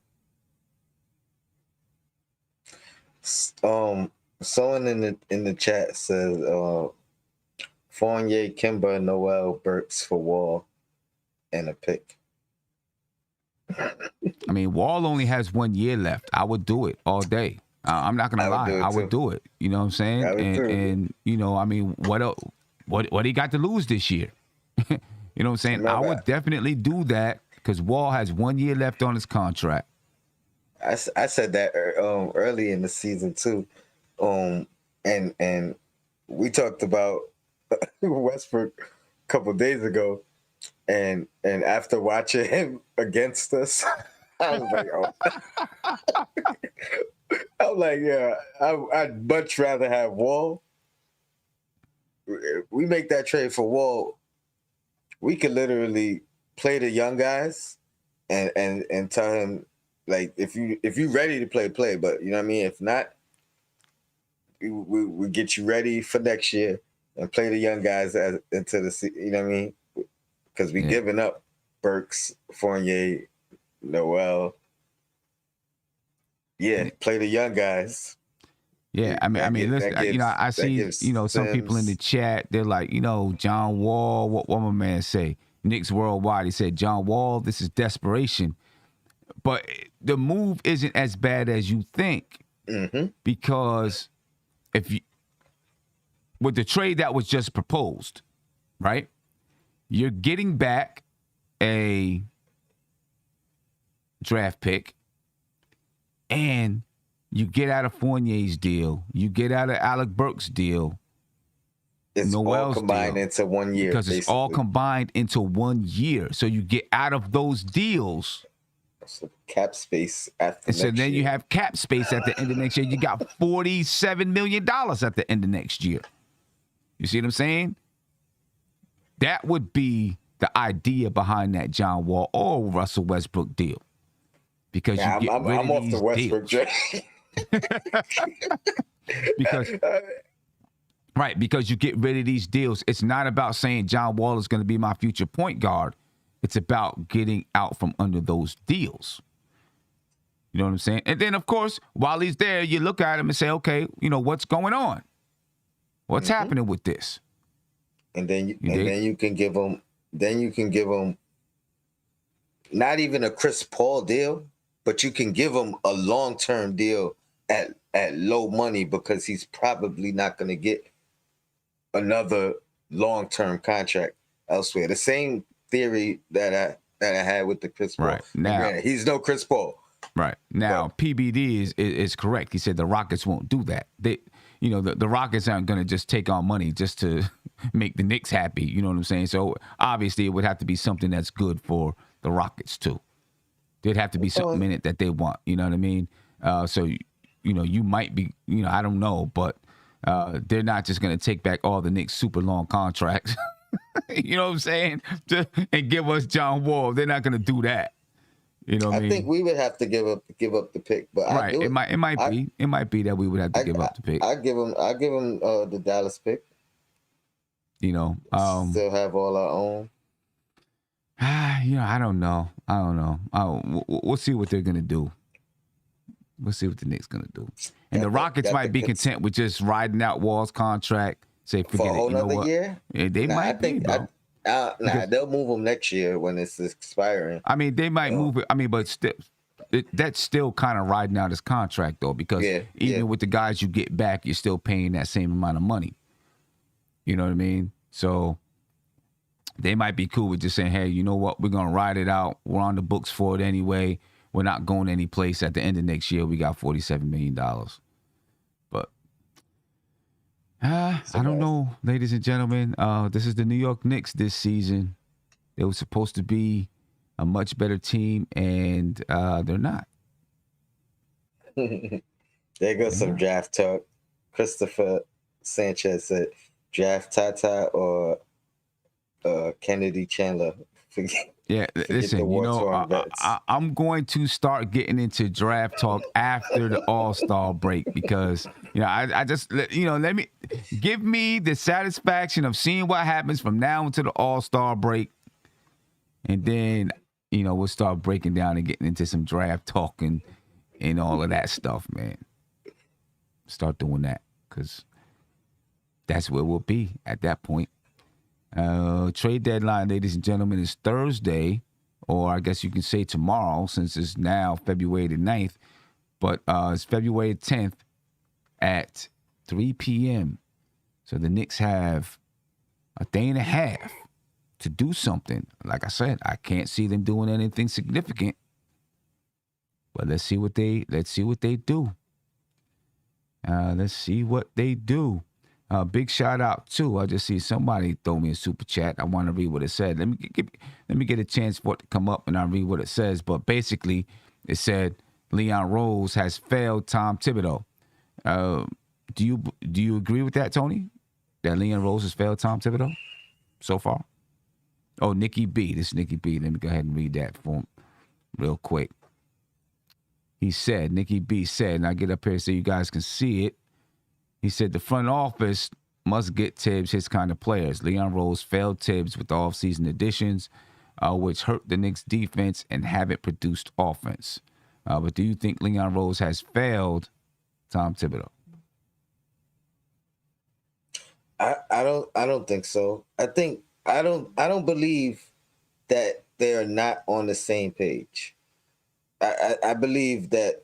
Someone in the chat says Fournier, Kimber, Noel, Burks for Wall, and a pick. I mean, Wall only has 1 year left. I would do it all day. I'm not gonna lie. I would do it. You know what I'm saying? And I mean, what he got to lose this year? You know what I'm saying? I would definitely do that because Wall has 1 year left on his contract. I said that early in the season too, and we talked about Westbrook a couple days ago, and after watching him against us, I was like, oh. I'm like, yeah, I'd much rather have Wall. We make that trade for Wall, we could literally play the young guys and tell him, like, if you ready to play, but you know what I mean? If not, we get you ready for next year and play the young guys into the, you know what I mean? Because we giving up Burks, Fournier, Noel. Yeah, play the young guys. Yeah, I mean, listen, I see, some people in the chat, they're like, John Wall, what my man say? Knicks Worldwide, he said, John Wall, this is desperation. But the move isn't as bad as you think, because with the trade that was just proposed, right? You're getting back a draft pick, and you get out of Fournier's deal, you get out of Alec Burks' deal. It's all combined into 1 year. Because it's all combined into 1 year. So you get out of those deals. So cap space after and so next then year. you have cap space at the end of next year. You got $47 million at the end of next year. You see what I'm saying? That would be the idea behind that John Wall or Russell Westbrook deal. Because you get rid of off these the Westbrook deals. trade. Because Right, because you get rid of these deals. It's not about saying John Wall is going to be my future point guard. It's about getting out from under those deals. You know what I'm saying? And then, of course, while he's there, you look at him and say, okay, what's going on? What's happening with this? And then you can give him not even a Chris Paul deal, but you can give him a long-term deal at low money because he's probably not going to get another long-term contract elsewhere. The same theory that I had with the Chris Paul. Right. Now, he's no Chris Paul. Right. Now, PBD is correct. He said the Rockets won't do that. The Rockets aren't going to just take on money just to make the Knicks happy. You know what I'm saying? So, obviously, it would have to be something that's good for the Rockets, too. There'd have to be something in it that they want. You know what I mean? So, you might be, I don't know, but they're not just going to take back all the Knicks' super long contracts. You know what I'm saying? And give us John Wall. They're not going to do that. You know what I mean? I think we would have to give up the pick, but right. It might be that we would have to give up the pick. I give him the Dallas pick. Still have all our own. I don't know. We'll see what they're gonna do. We'll see what the Knicks gonna do. And the Rockets might be content with just riding out Wall's contract. Say forget for a whole it. You know nother what? year. Yeah, they might be, bro. They'll move him next year when it's expiring. I mean, they might move it. I mean, but still, that's still kind of riding out his contract, though, because even with the guys you get back, you're still paying that same amount of money. You know what I mean? So they might be cool with just saying, hey, you know what? We're going to ride it out. We're on the books for it anyway. We're not going any place. At the end of next year, we got $47 million. But I don't know, ladies and gentlemen. This is the New York Knicks this season. They were supposed to be a much better team, and they're not. There goes some draft talk. Christopher Sanchez said, draft Tata or Kennedy Chandler. Yeah, listen, I'm going to start getting into draft talk after the All-Star break because, I just, let me give me the satisfaction of seeing what happens from now until the All-Star break. And then, we'll start breaking down and getting into some draft talk and all of that stuff, man. Start doing that because that's where we'll be at that point. Trade deadline, ladies and gentlemen, is Thursday, or I guess you can say tomorrow since it's now February the 9th, but it's February 10th at 3 p.m. So the Knicks have a day and a half to do something. Like I said, I can't see them doing anything significant, but let's see what they do. Let's see what they do. Big shout out too. I just see somebody throw me a super chat. I want to read what it said. Let me get a chance for it to come up and I'll read what it says. But basically, it said Leon Rose has failed Tom Thibodeau. Do you agree with that, Tony? That Leon Rose has failed Tom Thibodeau so far? Oh, Nikki B. This is Nikki B. Let me go ahead and read that for him real quick. Nikki B said, and I get up here so you guys can see it. He said the front office must get Tibbs his kind of players. Leon Rose failed Tibbs with the offseason additions, which hurt the Knicks' defense and haven't produced offense. But do you think Leon Rose has failed Tom Thibodeau? I don't think so. I don't believe that they are not on the same page. I believe that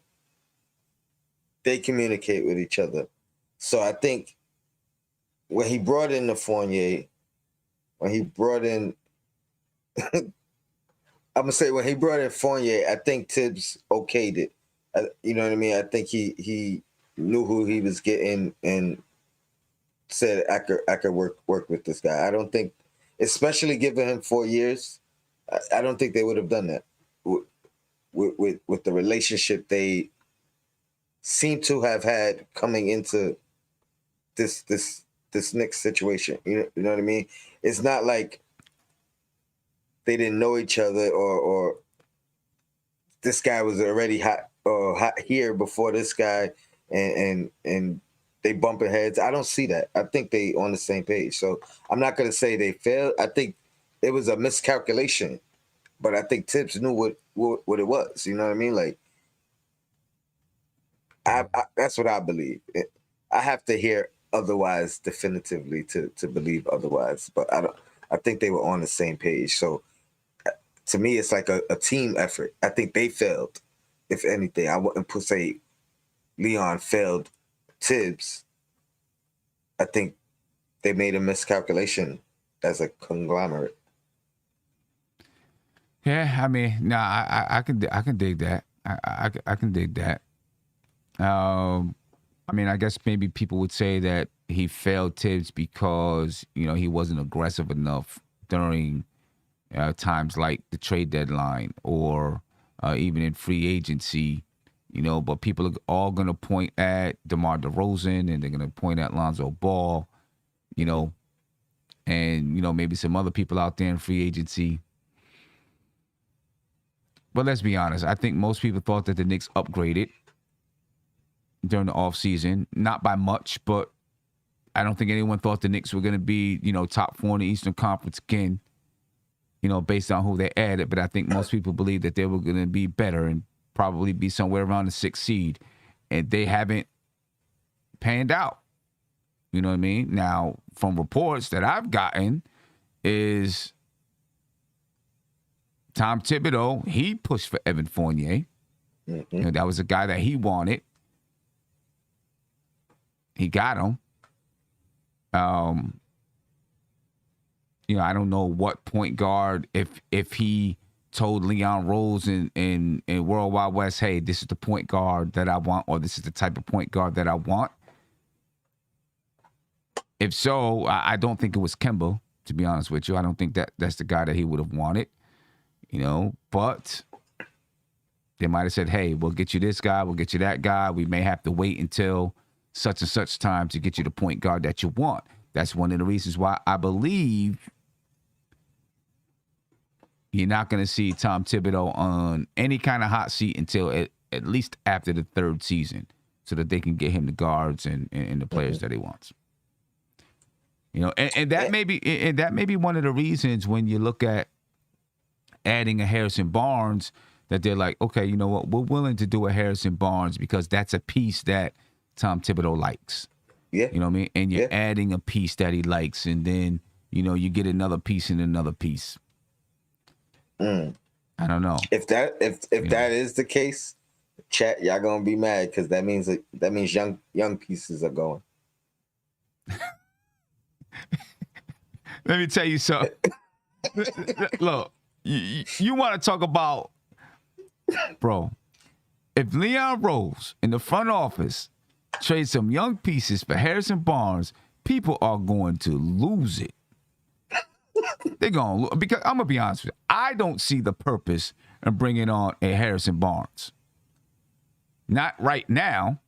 they communicate with each other. So I think when he brought in Fournier, when he brought in Fournier, I think Tibbs okayed it. You know what I mean? I think he knew who he was getting and said I could work with this guy. I don't think, especially giving him 4 years, I don't think they would have done that with the relationship they seem to have had coming into this Knicks situation. You know what I mean? It's not like they didn't know each other or this guy was already hot here before this guy and they bumping heads. I don't see that. I think they on the same page. So I'm not gonna say they failed. I think it was a miscalculation, but I think Tibbs knew what it was. You know what I mean? Like, I that's what I believe. I have to hear otherwise definitively to believe otherwise, but I don't. I think they were on the same page. So to me, it's like a team effort. I think they failed. If anything, I wouldn't say Leon failed Tibbs. I think they made a miscalculation as a conglomerate. Yeah, I mean, I can dig that. I can dig that. I mean, I guess maybe people would say that he failed Tibbs because he wasn't aggressive enough during times like the trade deadline or even in free agency. But people are all going to point at DeMar DeRozan and they're going to point at Lonzo Ball, and maybe some other people out there in free agency. But let's be honest. I think most people thought that the Knicks upgraded during the offseason. Not by much, but I don't think anyone thought the Knicks were going to be, top 4 in the Eastern Conference again, based on who they added. But I think most people believe that they were going to be better and probably be somewhere around the 6th seed. And they haven't panned out. You know what I mean? Now, from reports that I've gotten is Tom Thibodeau, he pushed for Evan Fournier. Mm-hmm. That was a guy that he wanted. He got him. I don't know what point guard, if he told Leon Rose in World Wide West, hey, this is the point guard that I want, or this is the type of point guard that I want. If so, I don't think it was Kemba, to be honest with you. I don't think that's the guy that he would have wanted. But they might have said, hey, we'll get you this guy, we'll get you that guy. We may have to wait until such and such time to get you the point guard that you want. That's one of the reasons why I believe you're not going to see Tom Thibodeau on any kind of hot seat until at least after the 3rd season, so that they can get him the guards and the players that he wants. And that may be one of the reasons when you look at adding a Harrison Barnes, that they're like, okay, you know what, we're willing to do a Harrison Barnes because that's a piece that Tom Thibodeau likes. Yeah. You know what I mean? And you're adding a piece that he likes, and then, you get another piece and another piece. I don't know. If that is the case, chat, y'all gonna be mad because that means young pieces are going. Let me tell you something. Look, you want to talk about, bro, if Leon Rose in the front office trade some young pieces for Harrison Barnes, people are going to lose it. They're going to, because I'm going to be honest with you, I don't see the purpose in bringing on a Harrison Barnes. Not right now.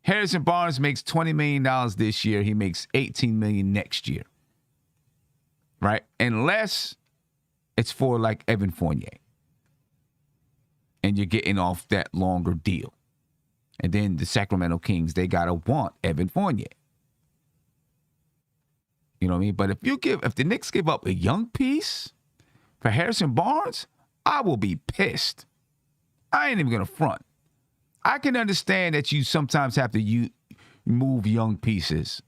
Harrison Barnes makes $20 million this year. He makes $18 million next year. Right? Unless it's for like Evan Fournier. And you're getting off that longer deal. And then the Sacramento Kings, they got to want Evan Fournier. You know what I mean? But if the Knicks give up a young piece for Harrison Barnes, I will be pissed. I ain't even going to front. I can understand that you sometimes have to move young pieces,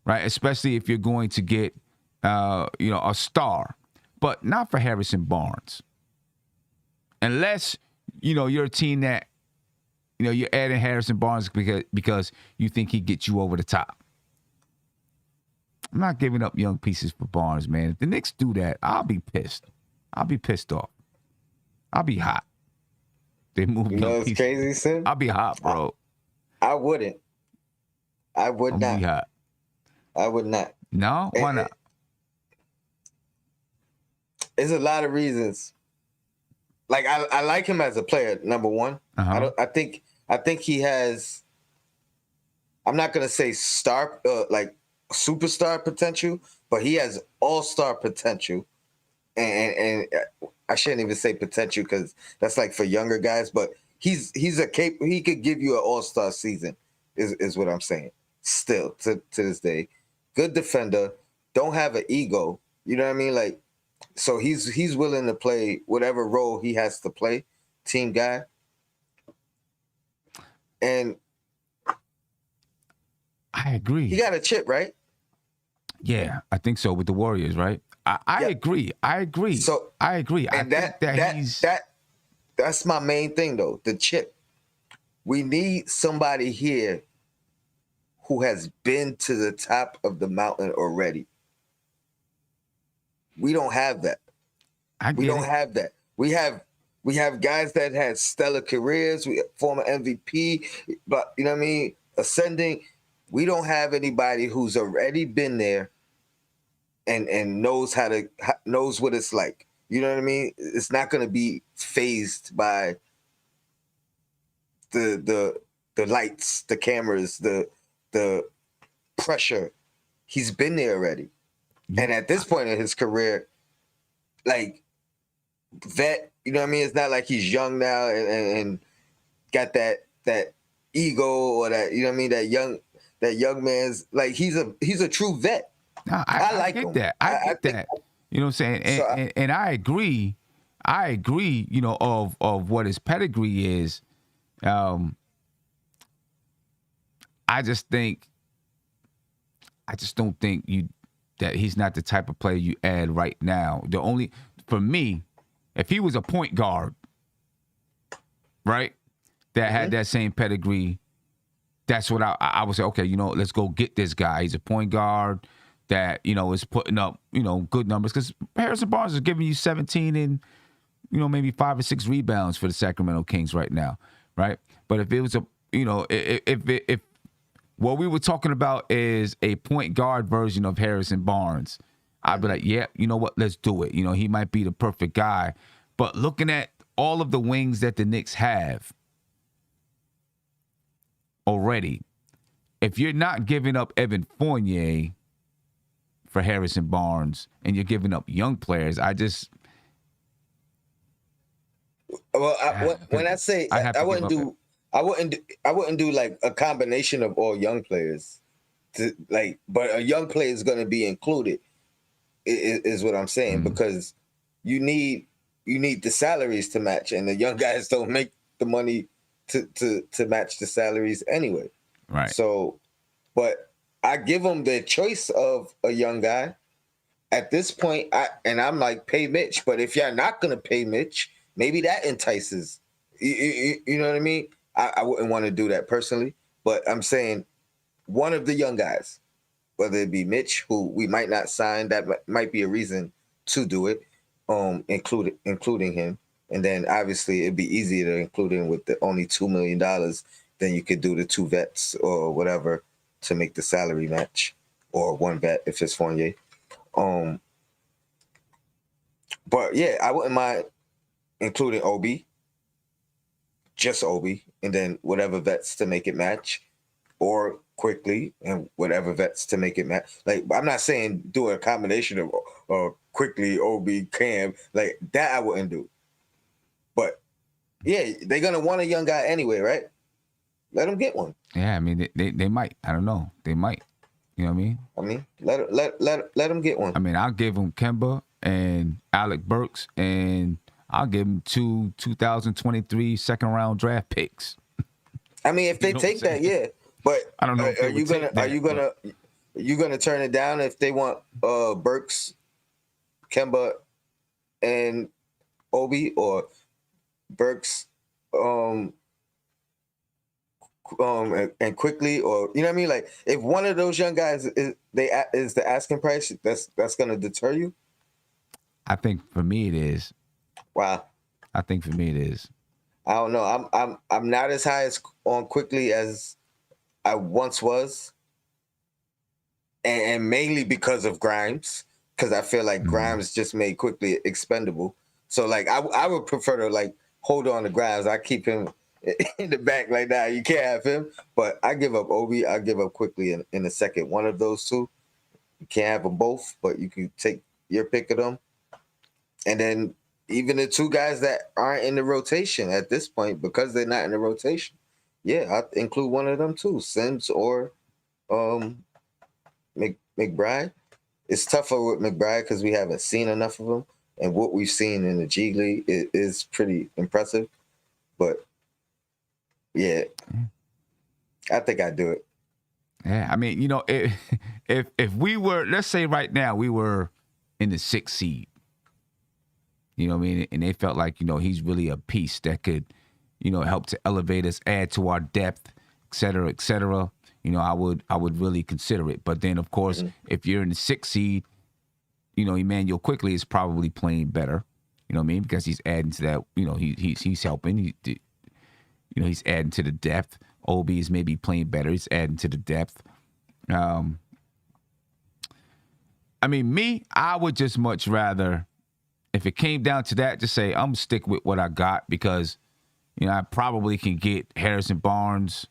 right? Especially if you're going to get, a star, but not for Harrison Barnes. Unless, you're a team that, you're adding Harrison Barnes because you think he gets you over the top. I'm not giving up young pieces for Barnes, man. If the Knicks do that, I'll be pissed. I'll be pissed off. I'll be hot. They move young pieces. Crazy, Sim? I'll be hot, bro. I wouldn't. I would not. Be hot. I would not. No? Why not? There's a lot of reasons. Like I like him as a player. Number one, I think he has. I'm not gonna say star like superstar potential, but he has all-star potential, and I shouldn't even say potential because that's like for younger guys. But he could give you an all-star season is what I'm saying. Still to this day, good defender, don't have an ego. You know what I mean? Like, so he's willing to play whatever role he has to play, team guy. And I agree. he got a chip, right? Yeah, I think so with the Warriors, right? I Yep. agree. I agree. So I agree. I and think that that's my main thing though, the chip. We need somebody here who has been to the top of the mountain already. We don't have that. We don't have that. We have guys that had stellar careers, former MVP, but you know what I mean, ascending. We don't have anybody who's already been there and knows knows what it's like. You know what I mean? It's not going to be phased by the lights, the cameras, the pressure. He's been there already. And at this point in his career, like vet, you know what I mean? It's not like he's young now and got that ego or that, you know what I mean, that young man's like he's a true vet. No, I like get him. that. I get that. You know what I'm saying? And I agree. I agree, you know, of what his pedigree is. I just don't think that he's not the type of player you add right now. For me, if he was a point guard, right, that had that same pedigree, that's what I would say, okay, you know, let's go get this guy. He's a point guard that, you know, is putting up, you know, good numbers. Because Harrison Barnes is giving you 17 and, you know, maybe 5 or 6 rebounds for the Sacramento Kings right now, right? But if it was if what we were talking about is a point guard version of Harrison Barnes, I'd be like, yeah, you know what, let's do it. You know, he might be the perfect guy. But looking at all of the wings that the Knicks have already, if you're not giving up Evan Fournier for Harrison Barnes and you're giving up young players, when I say I wouldn't do like a combination of all young players, but a young player is going to be included. Is what I'm saying, because you need the salaries to match, and the young guys don't make the money to match the salaries anyway. Right. So, but I give them the choice of a young guy. At this point, I'm like, pay Mitch. But if you're not gonna pay Mitch, maybe that entices. You know what I mean? I wouldn't want to do that personally, but I'm saying one of the young guys, whether it be Mitch, who we might not sign, that might be a reason to do it, including him. And then obviously it'd be easier to include him with the only $2 million. Then you could do the 2 vets or whatever to make the salary match, or 1 vet if it's Fournier. But yeah, I wouldn't mind including Obi, just Obi, and then whatever vets to make it match, or Quickly and whatever vets to make it match. Like, I'm not saying do a combination of Quickly, Obi, Cam, like that I wouldn't do. But yeah, they're gonna want a young guy anyway, right? Let them get one. Yeah, I mean they might. I don't know. They might. You know what I mean? I mean, let them get one. I mean, I'll give them Kemba and Alec Burks, and I'll give them 2 2023 second-round draft picks. I mean, if they take that, yeah. But I don't know. Are you gonna turn it down if they want Burks, Kemba, and Obi, or Burks, and Quickly, or you know what I mean? Like, if one of those young guys is the asking price, that's gonna deter you. I think for me it is. Wow. I think for me it is. I don't know. I'm not as high on Quickly as I once was, and mainly because of Grimes, because I feel like Grimes just made Quickly expendable. So like I would prefer to like hold on to Grimes. I keep him in the back like that. You can't have him, but I give up Obi. I give up Quickly in a second. One of those two. You can't have them both, but you can take your pick of them. And then even the 2 guys that aren't in the rotation at this point, because they're not in the rotation, Yeah, I include one of them too, Sims or McBride. It's tougher with McBride because we haven't seen enough of him, and what we've seen in the G League is pretty impressive. But yeah, I think I'd do it. Yeah, I mean, if we were, let's say right now we were in the 6th seed, you know what I mean, and they felt like he's really a piece that could, help to elevate us, add to our depth, et cetera, et cetera. I would really consider it. But then, of course, if you're in the 6th seed, Emmanuel quickly is probably playing better. You know what I mean? Because he's adding to that. He's helping. He's adding to the depth. Obi is maybe playing better. He's adding to the depth. I mean, I would just much rather, if it came down to that, just say I'm gonna stick with what I got because, I probably can get Harrison Barnes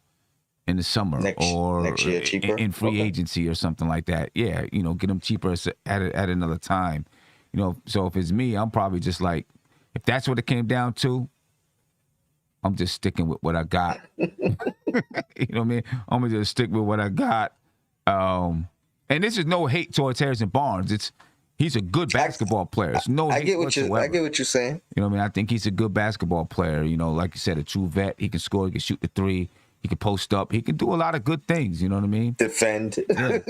in the summer or next year cheaper in free agency or something like that. Yeah, get him cheaper at another time. So if it's me, I'm probably just like, if that's what it came down to, I'm just sticking with what I got. You know what I mean? I'm gonna just stick with what I got. And this is no hate towards Harrison Barnes. He's a good basketball player. It's no hate whatsoever. I get what you're saying. You know what I mean? I think he's a good basketball player. Like you said, a true vet. He can score. He can shoot the three. He can post up. He can do a lot of good things. You know what I mean? Defend. Yeah.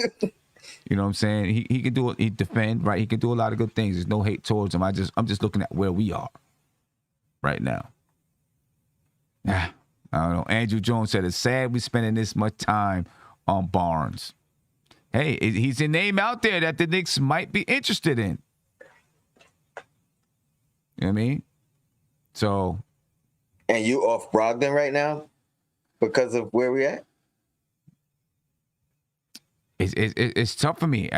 You know what I'm saying? He can do it. He defend, right? He can do a lot of good things. There's no hate towards him. I'm just looking at where we are right now. Yeah, I don't know. Andrew Jones said it's sad we're spending this much time on Barnes. Hey, he's a name out there that the Knicks might be interested in. You know what I mean? So. And you off Brogdon right now because of where we at? It's tough for me.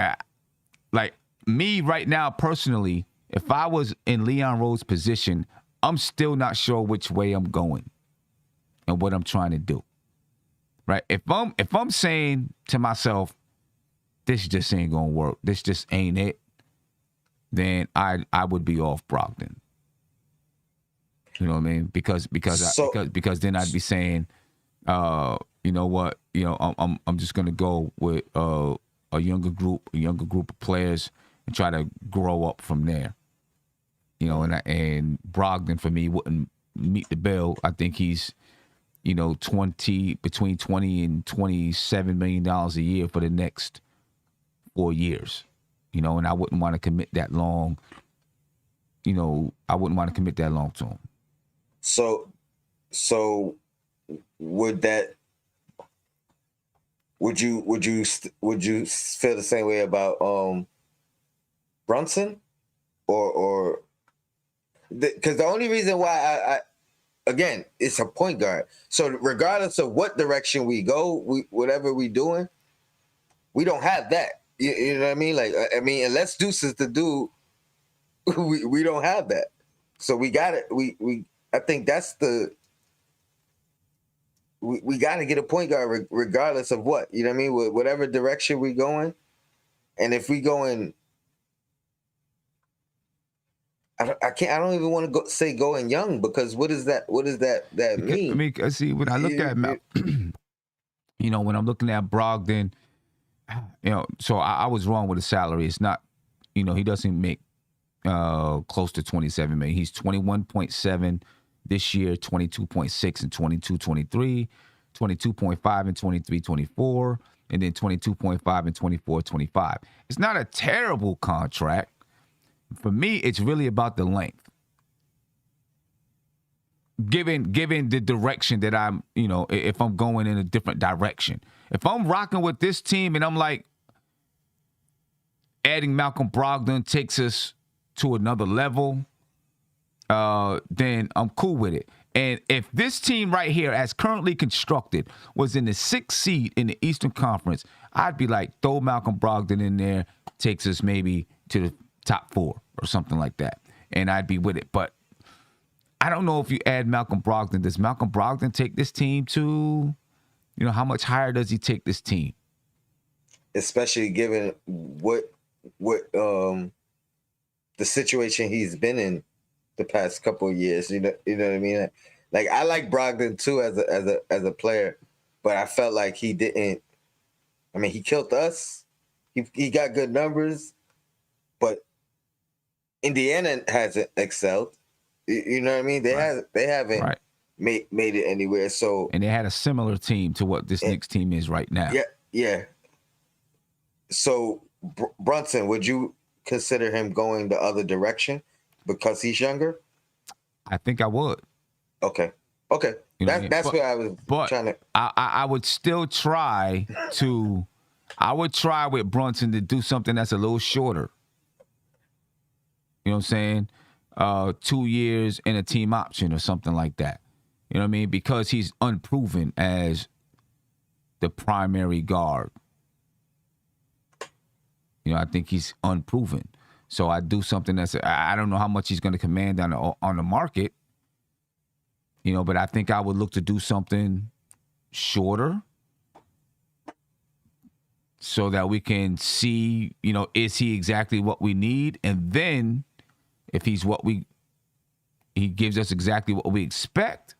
Like me right now personally, if I was in Leon Rose's position, I'm still not sure which way I'm going and what I'm trying to do. Right? If I'm saying to myself, this just ain't gonna work, this just ain't it, then I would be off Brogdon. You know what I mean? Because then I'd be saying, you know what? I'm just gonna go with a younger group of players and try to grow up from there. And Brogdon for me wouldn't meet the bill. I think he's, between $20 and $27 million a year for the next 4 years. And I wouldn't want to commit that long. I wouldn't want to commit that long to him. So would you feel the same way about Brunson or because the only reason why I again, it's a point guard. So regardless of what direction we go, whatever we doing, we don't have that. You know what I mean? Like, unless Deuce is the dude, we don't have that. So we got it. I think that's we got to get a point guard regardless of what. You know what I mean? Whatever direction we going, and if we going, I don't even want to say going young because what does that mean? I mean, see, when I look at when I'm looking at Brogdon, so I was wrong with the salary. It's not, he doesn't make close to $27 million. He's 21.7 this year, 22.6 and 22-23, 22.5 and 23-24, and then 22.5 and 24-25. It's not a terrible contract. For me, it's really about the length. Given the direction that I'm, if I'm going in a different direction. If I'm rocking with this team and I'm like, adding Malcolm Brogdon takes us to another level, then I'm cool with it. And if this team right here, as currently constructed, was in the 6th seed in the Eastern Conference, I'd be like, throw Malcolm Brogdon in there, takes us maybe to the top 4 or something like that. And I'd be with it. But I don't know if you add Malcolm Brogdon. Does Malcolm Brogdon take this team to, how much higher does he take this team? Especially given what the situation he's been in the past couple of years. You know what I mean? Like I like Brogdon too as a player, but I felt like he didn't. I mean, he killed us. He got good numbers, but Indiana hasn't excelled. You know what I mean? They haven't Right. made it anywhere. So And they had a similar team to what this Knicks team is right now. yeah. So Brunson, would you consider him going the other direction because he's younger? I think I would. Okay. You know what I mean? That's what I was trying to. I would still try to. I would try with Brunson to do something that's a little shorter. You know what I'm saying? 2 years in a team option or something like that. You know what I mean? Because he's unproven as the primary guard. You know, I think he's unproven. So I do something that's, I don't know how much he's going to command on the market. You know, but I think I would look to do something shorter so that we can see, you know, is he exactly what we need? And then if he's he gives us exactly what we expect,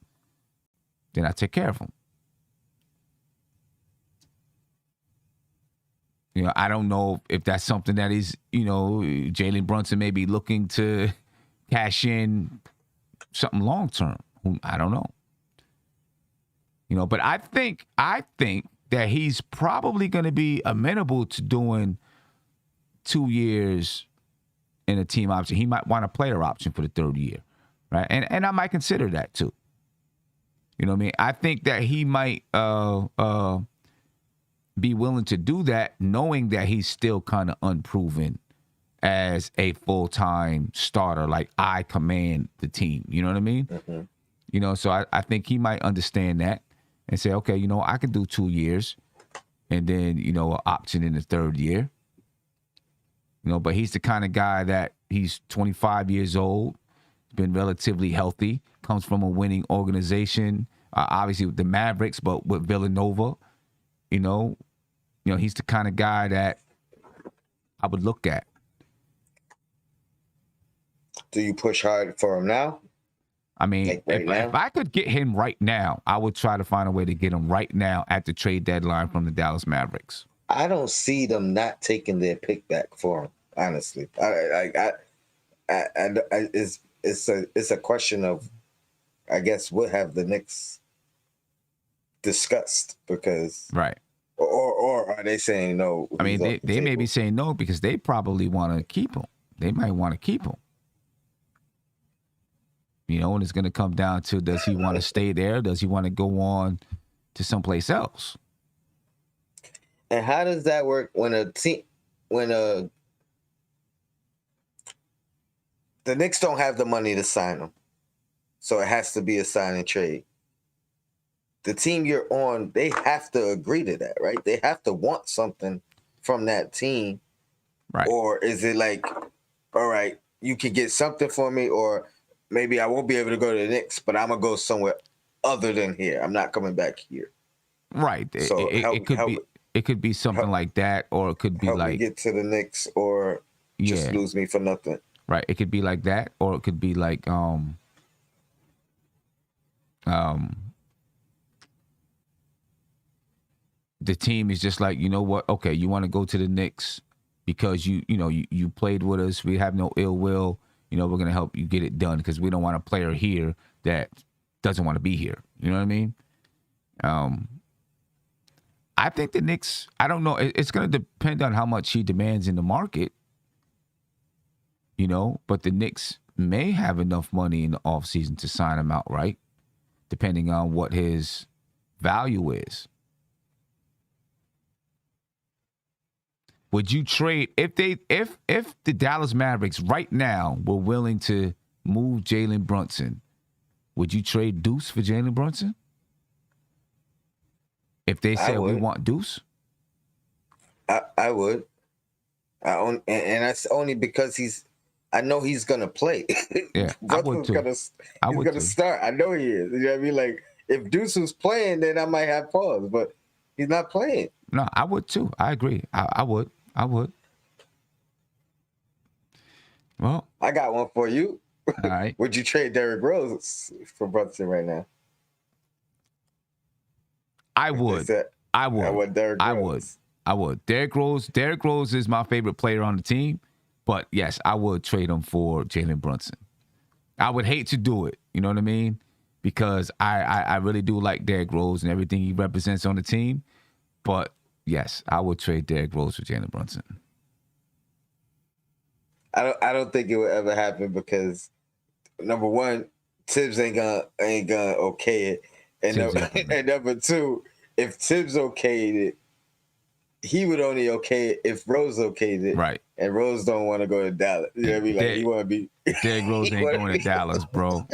then I take care of him. You know, I don't know if that's something that is, you know, Jalen Brunson may be looking to cash in something long term. I don't know. You know, but I think that he's probably going to be amenable to doing 2 years in a team option. He might want a player option for the third year, right? And I might consider that too. You know what I mean? I think that he might be willing to do that, knowing that he's still kind of unproven as a full-time starter. Like, I command the team. You know what I mean? Mm-hmm. You know, so I think he might understand that and say, okay, you know, I can do 2 years and then, you know, an option in the third year. You know, but he's the kind of guy that he's 25 years old, been relatively healthy, comes from a winning organization, obviously with the Mavericks, but with Villanova. You know, he's the kind of guy that I would look at. Do you push hard for him now? I mean, like if I could get him right now, I would try to find a way to get him right now at the trade deadline from the Dallas Mavericks. I don't see them not taking their pick back for him. Honestly, it's a question of, I guess, what have the Knicks discussed, because right, or are they saying no? I mean, they may be saying no because they probably want to keep him. They might want to keep him. You know, and it's going to come down to, does he want to stay there? Does he want to go on to someplace else? And how does that work when the Knicks don't have the money to sign him, so it has to be a sign and trade? The team you're on, they have to agree to that, right? They have to want something from that team. Right. Or is it like, all right, you can get something for me, or maybe I won't be able to go to the Knicks, but I'm going to go somewhere other than here. I'm not coming back here. Right. So it could be something like that, or it could be help like, me get to the Knicks, or just lose me for nothing. Right. It could be like that, or it could be like the team is just like, you know what? Okay, you want to go to the Knicks because you played with us. We have no ill will. You know, we're going to help you get it done because we don't want a player here that doesn't want to be here. You know what I mean? I think the Knicks, I don't know. It's going to depend on how much he demands in the market, you know, but the Knicks may have enough money in the offseason to sign him outright, depending on what his value is. Would you trade if the Dallas Mavericks right now were willing to move Jalen Brunson? Would you trade Deuce for Jalen Brunson? If they said we want Deuce, I would. And that's only because I know he's gonna play. Yeah, I would too. He's gonna start. I know he is. You know what I mean? Like, if Deuce was playing, then I might have pause, but he's not playing. No, I would too. I agree. I would. Well, I got one for you. All right. Would you trade Derrick Rose for Brunson right now? I would. I would. I want Derrick Rose. I would. Derrick Rose is my favorite player on the team. But yes, I would trade him for Jalen Brunson. I would hate to do it. You know what I mean? Because I really do like Derrick Rose and everything he represents on the team. But yes, I would trade Derrick Rose for Jalen Brunson. I don't think it would ever happen because number one, Tibbs ain't gonna okay it, and number two, if Tibbs okayed it, he would only okay it if Rose okayed it, right? And Rose don't want to go to Dallas. You know what I mean? Like he want to be. Derrick Rose ain't going to Dallas, bro.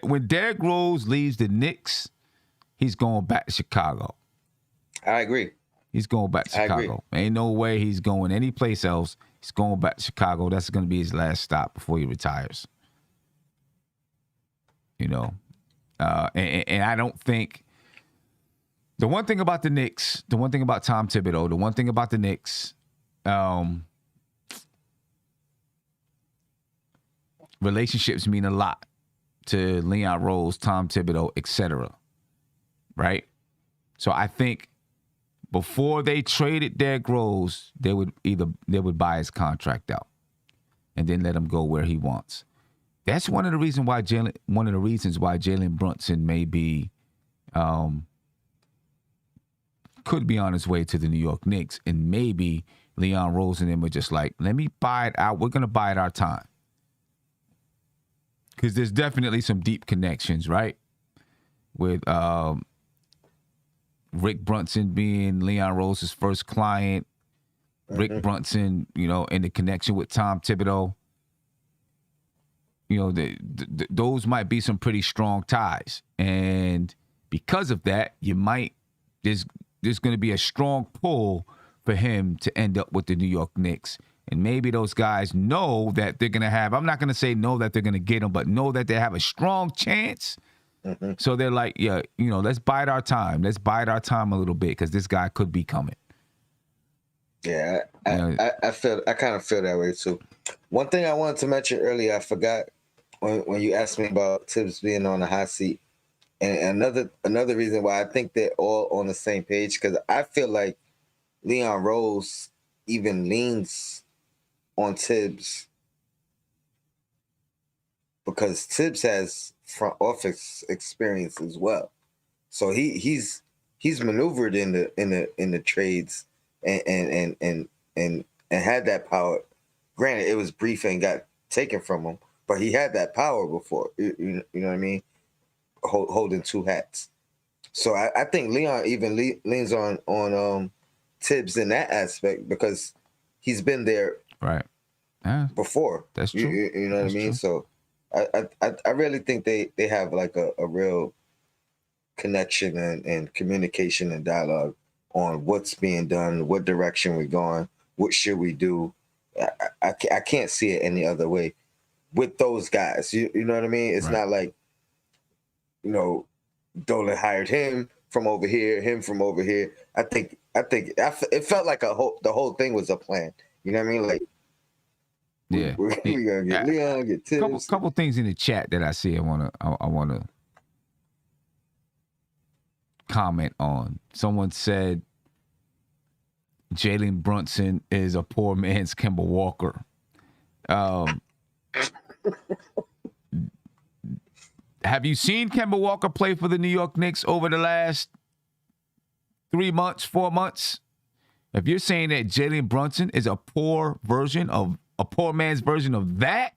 When Derrick Rose leaves the Knicks, he's going back to Chicago. I agree. He's going back to Chicago. Ain't no way he's going any place else. He's going back to Chicago. That's going to be his last stop before he retires. You know, and I don't think the one thing about the Knicks, the one thing about Tom Thibodeau, the one thing about the Knicks, relationships mean a lot to Leon Rose, Tom Thibodeau, etc. Right? So I think before they traded Derrick Rose, they would buy his contract out and then let him go where he wants. That's one of the reasons why Jalen Brunson may be could be on his way to the New York Knicks, and maybe Leon Rose and them are just like, let me buy it out. We're gonna buy it our time. Because there's definitely some deep connections, right? With Rick Brunson being Leon Rose's first client, Rick Brunson, you know, and the connection with Tom Thibodeau. You know, those might be some pretty strong ties. And because of that, there's going to be a strong pull for him to end up with the New York Knicks. And maybe those guys know that they're going to have, I'm not going to say know that they're going to get him, but know that they have a strong chance. Mm-hmm. So they're like, yeah, you know, let's bide our time. Let's bide our time a little bit because this guy could be coming. Yeah, I kind of feel that way too. One thing I wanted to mention earlier, I forgot when you asked me about Tibbs being on the hot seat. And another reason why I think they're all on the same page, because I feel like Leon Rose even leans on Tibbs because Tibbs has front office experience as well. So he's maneuvered in the trades and had that power. Granted, it was brief and got taken from him, but he had that power before. You know what I mean? Holding two hats. So I think Leon even leans on Tibbs in that aspect because he's been there before. That's true. You know what I mean? True. So I really think they have like a real connection and communication and dialogue on what's being done, what direction we're going, what should we do. I can't see it any other way with those guys. You know what I mean? It's not like, you know, Dolan hired him from over here, him from over here. I think it felt like the whole thing was a plan. You know what I mean? Like, yeah, we're gonna get Leon, get Tibbs. Couple things in the chat that I see. I wanna comment on. Someone said Jalen Brunson is a poor man's Kemba Walker. Have you seen Kemba Walker play for the New York Knicks over the last 3 months, 4 months? If you're saying that Jalen Brunson is a poor man's version of that,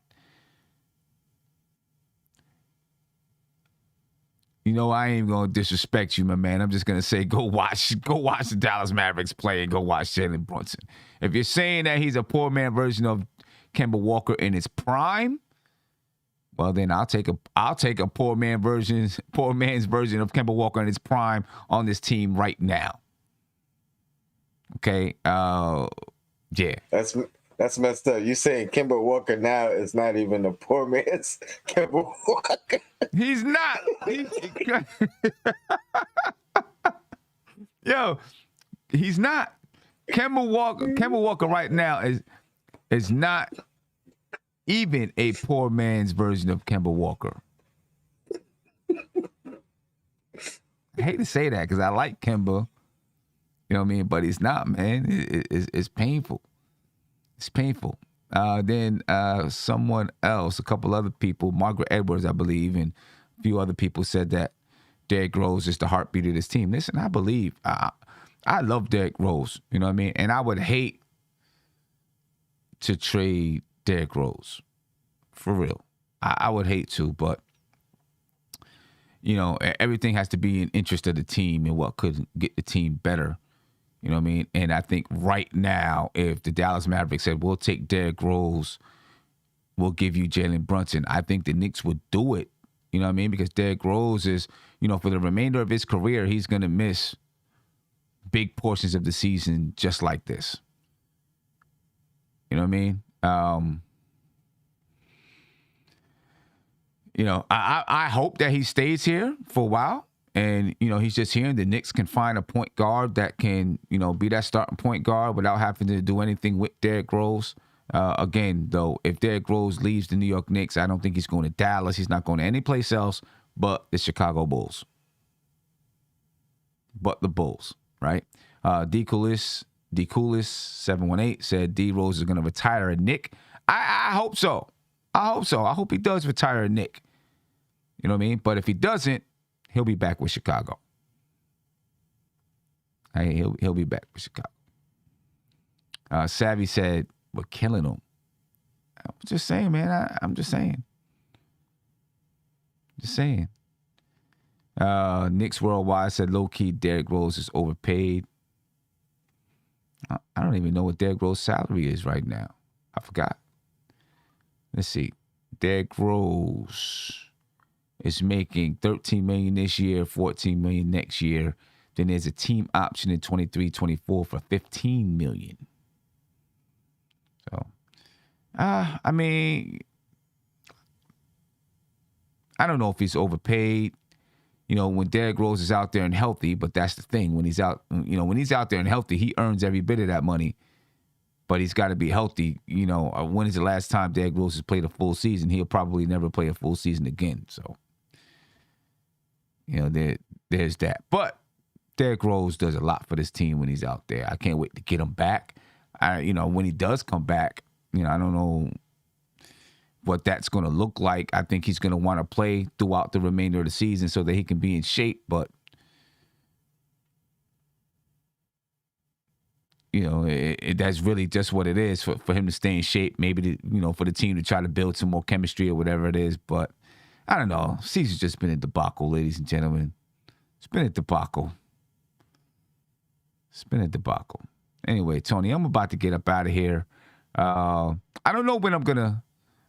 you know, I ain't gonna disrespect you, my man. I'm just gonna say go watch the Dallas Mavericks play and go watch Jalen Brunson. If you're saying that he's a poor man version of Kemba Walker in his prime, well, then I'll take a poor man's version of Kemba Walker in his prime on this team right now. Okay, yeah. That's messed up. You saying Kemba Walker now is not even a poor man's Kemba Walker? He's not. Yo, he's not. Kemba Walker right now is not. even a poor man's version of Kemba Walker. I hate to say that because I like Kemba. You know what I mean? But he's not, man. It's painful. It's painful. Then someone else, a couple other people, Margaret Edwards, I believe, and a few other people said that Derrick Rose is the heartbeat of this team. Listen, I believe. I love Derrick Rose. You know what I mean? And I would hate to trade Derrick Rose. For real. I would hate to, but you know, everything has to be in interest of the team and what could get the team better. You know what I mean? And I think right now, if the Dallas Mavericks said, we'll take Derrick Rose, we'll give you Jalen Brunson, I think the Knicks would do it. You know what I mean? Because Derrick Rose is, you know, for the remainder of his career, he's going to miss big portions of the season just like this. You know what I mean? You know, I hope that he stays here for a while. And, you know, he's just here and the Knicks can find a point guard that can, you know, be that starting point guard without having to do anything with Derrick Rose. Again, though, if Derrick Rose leaves the New York Knicks, I don't think he's going to Dallas. He's not going to any place else but the Chicago Bulls. But the Bulls, right? D. Coolest 718 said D. Rose is going to retire a Knick. I hope so. I hope he does retire a Knick. You know what I mean? But if he doesn't, he'll be back with Chicago. He'll be back with Chicago. Savvy said, we're killing him. I'm just saying, man. I'm just saying. Just saying. Knicks Worldwide said, low-key, Derrick Rose is overpaid. I don't even know what Derrick Rose's salary is right now. I forgot. Let's see. Derrick Rose is making $13 million this year, $14 million next year. Then there's a team option in 23-24 for $15 million. So, I mean, I don't know if he's overpaid. You know, when Derrick Rose is out there and healthy, but that's the thing. When he's out, you know, when he's out there and healthy, he earns every bit of that money. But he's got to be healthy. You know, when is the last time Derrick Rose has played a full season? He'll probably never play a full season again. So, you know, there's that. But Derrick Rose does a lot for this team when he's out there. I can't wait to get him back. You know, when he does come back, you know, I don't know what that's going to look like. I think he's going to want to play throughout the remainder of the season so that he can be in shape. But, you know, that's really just what it is for him to stay in shape. Maybe, you know, for the team to try to build some more chemistry or whatever it is. But I don't know. Season's just been a debacle, ladies and gentlemen. It's been a debacle. It's been a debacle. Anyway, Tony, I'm about to get up out of here. I don't know when I'm going to.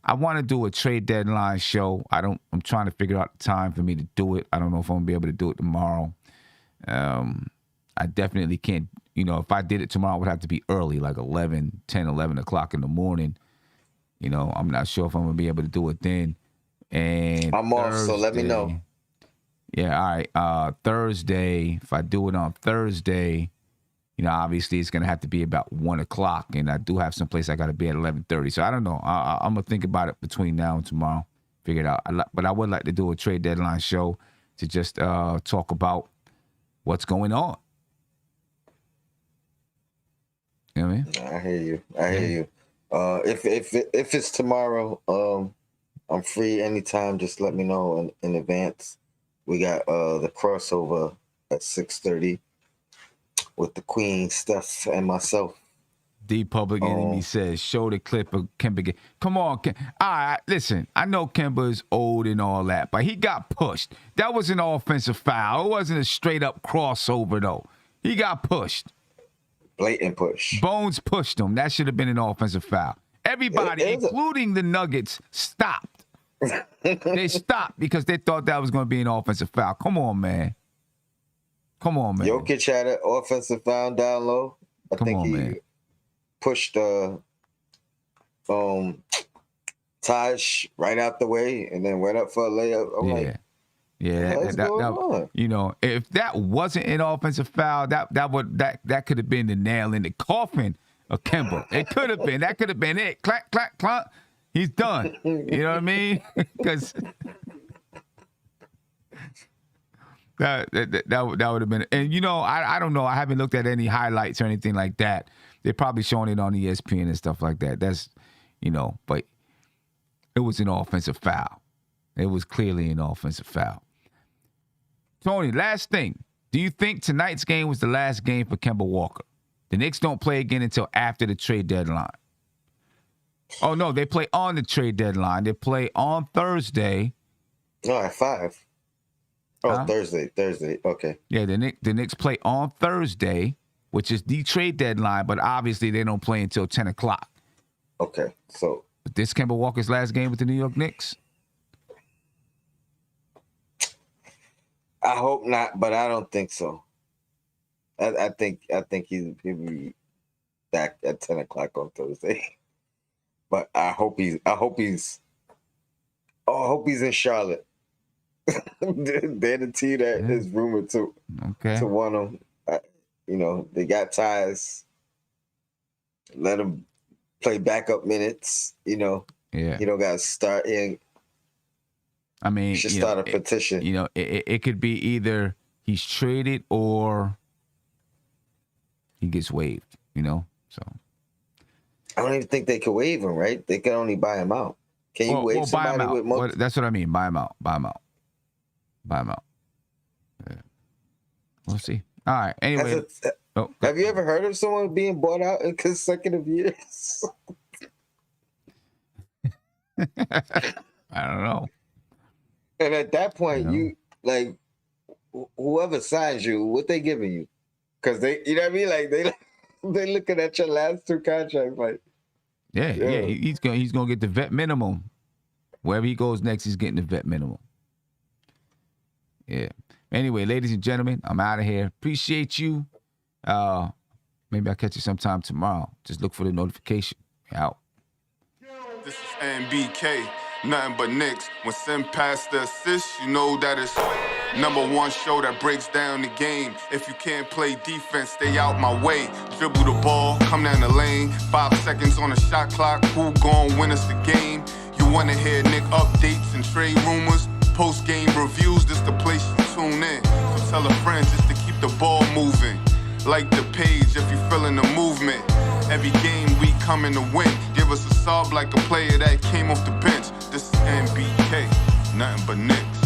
I want to do a trade deadline show. I'm trying to figure out the time for me to do it. I don't know if I'm going to be able to do it tomorrow. I definitely can't. You know, if I did it tomorrow, it would have to be early, like 11 o'clock in the morning. You know, I'm not sure if I'm going to be able to do it then. And I'm off, so let me know. Yeah, all right. Thursday, if I do it on Thursday, you know, obviously it's going to have to be about 1 o'clock, and I do have some place I got to be at 11:30. So I don't know. I'm going to think about it between now and tomorrow, figure it out. But I would like to do a trade deadline show to just talk about what's going on. You know what I mean? I hear you. If it's tomorrow, I'm free anytime. Just let me know in advance. We got the crossover at 6:30 with the Queen, Steph, and myself. The Public Enemy says, show the clip of Kemba. Come on, all right, listen, I know Kemba is old and all that, but he got pushed. That was an offensive foul. It wasn't a straight-up crossover, though. He got pushed. Blatant push. Bones pushed him. That should have been an offensive foul. Everybody, including the Nuggets, stopped. They stopped because they thought that was going to be an offensive foul. Come on, man. Jokic had an offensive foul down low. I think he pushed Taj right out the way and then went up for a layup. I'm like, you know, if that wasn't an offensive foul, that could have been the nail in the coffin of Kemba. It could have been. That could have been it. Clack, clack, clack. He's done. You know what I mean? Because that would have been. And I don't know. I haven't looked at any highlights or anything like that. They're probably showing it on ESPN and stuff like that. That's, but it was an offensive foul. It was clearly an offensive foul. Tony, last thing. Do you think tonight's game was the last game for Kemba Walker? The Knicks don't play again until after the trade deadline. Oh, no, they play on the trade deadline. They play on Thursday. No, at 5. Oh, Huh? Thursday. Okay. Yeah, the Knicks play on Thursday, which is the trade deadline, but obviously they don't play until 10 o'clock. Okay, so. But this Kemba Walker's last game with the New York Knicks? I hope not, but I don't think so. I think he'll be back at 10 o'clock on Thursday. But I hope he's in Charlotte. They're the team that is rumored to want him. They got ties. Let him play backup minutes. Yeah. You don't got to start in. I mean, you should start a petition. It could be either he's traded or he gets waived. So I don't even think they could waive him, right? They can only buy him out. Can you waive somebody with more? That's what I mean. Buy him out. Yeah. We'll see. All right. Anyway. Have you ever heard of someone being bought out in consecutive years? I don't know. And at that point, you like whoever signs you, what they giving you? Because they, you know what I mean? Like they looking at your last 2 contracts, like yeah. He's gonna get the vet minimum. Wherever he goes next, he's getting the vet minimum. Yeah. Anyway, ladies and gentlemen, I'm out of here. Appreciate you. Maybe I'll catch you sometime tomorrow. Just look for the notification. Out. This is NBK, nothing but Knicks. When Sim passed the assist, you know that it's #1 show that breaks down the game. If you can't play defense, stay out my way. Dribble the ball, come down the lane. 5 seconds on the shot clock. Who gon' win us the game? You wanna hear Nick updates and trade rumors? Postgame reviews, this the place you tune in. So tell a friend just to keep the ball moving. Like the page if you feeling the movement. Every game we coming to win. Give us a sub like a player that came off the bench. This is NBK, nothing but Knicks.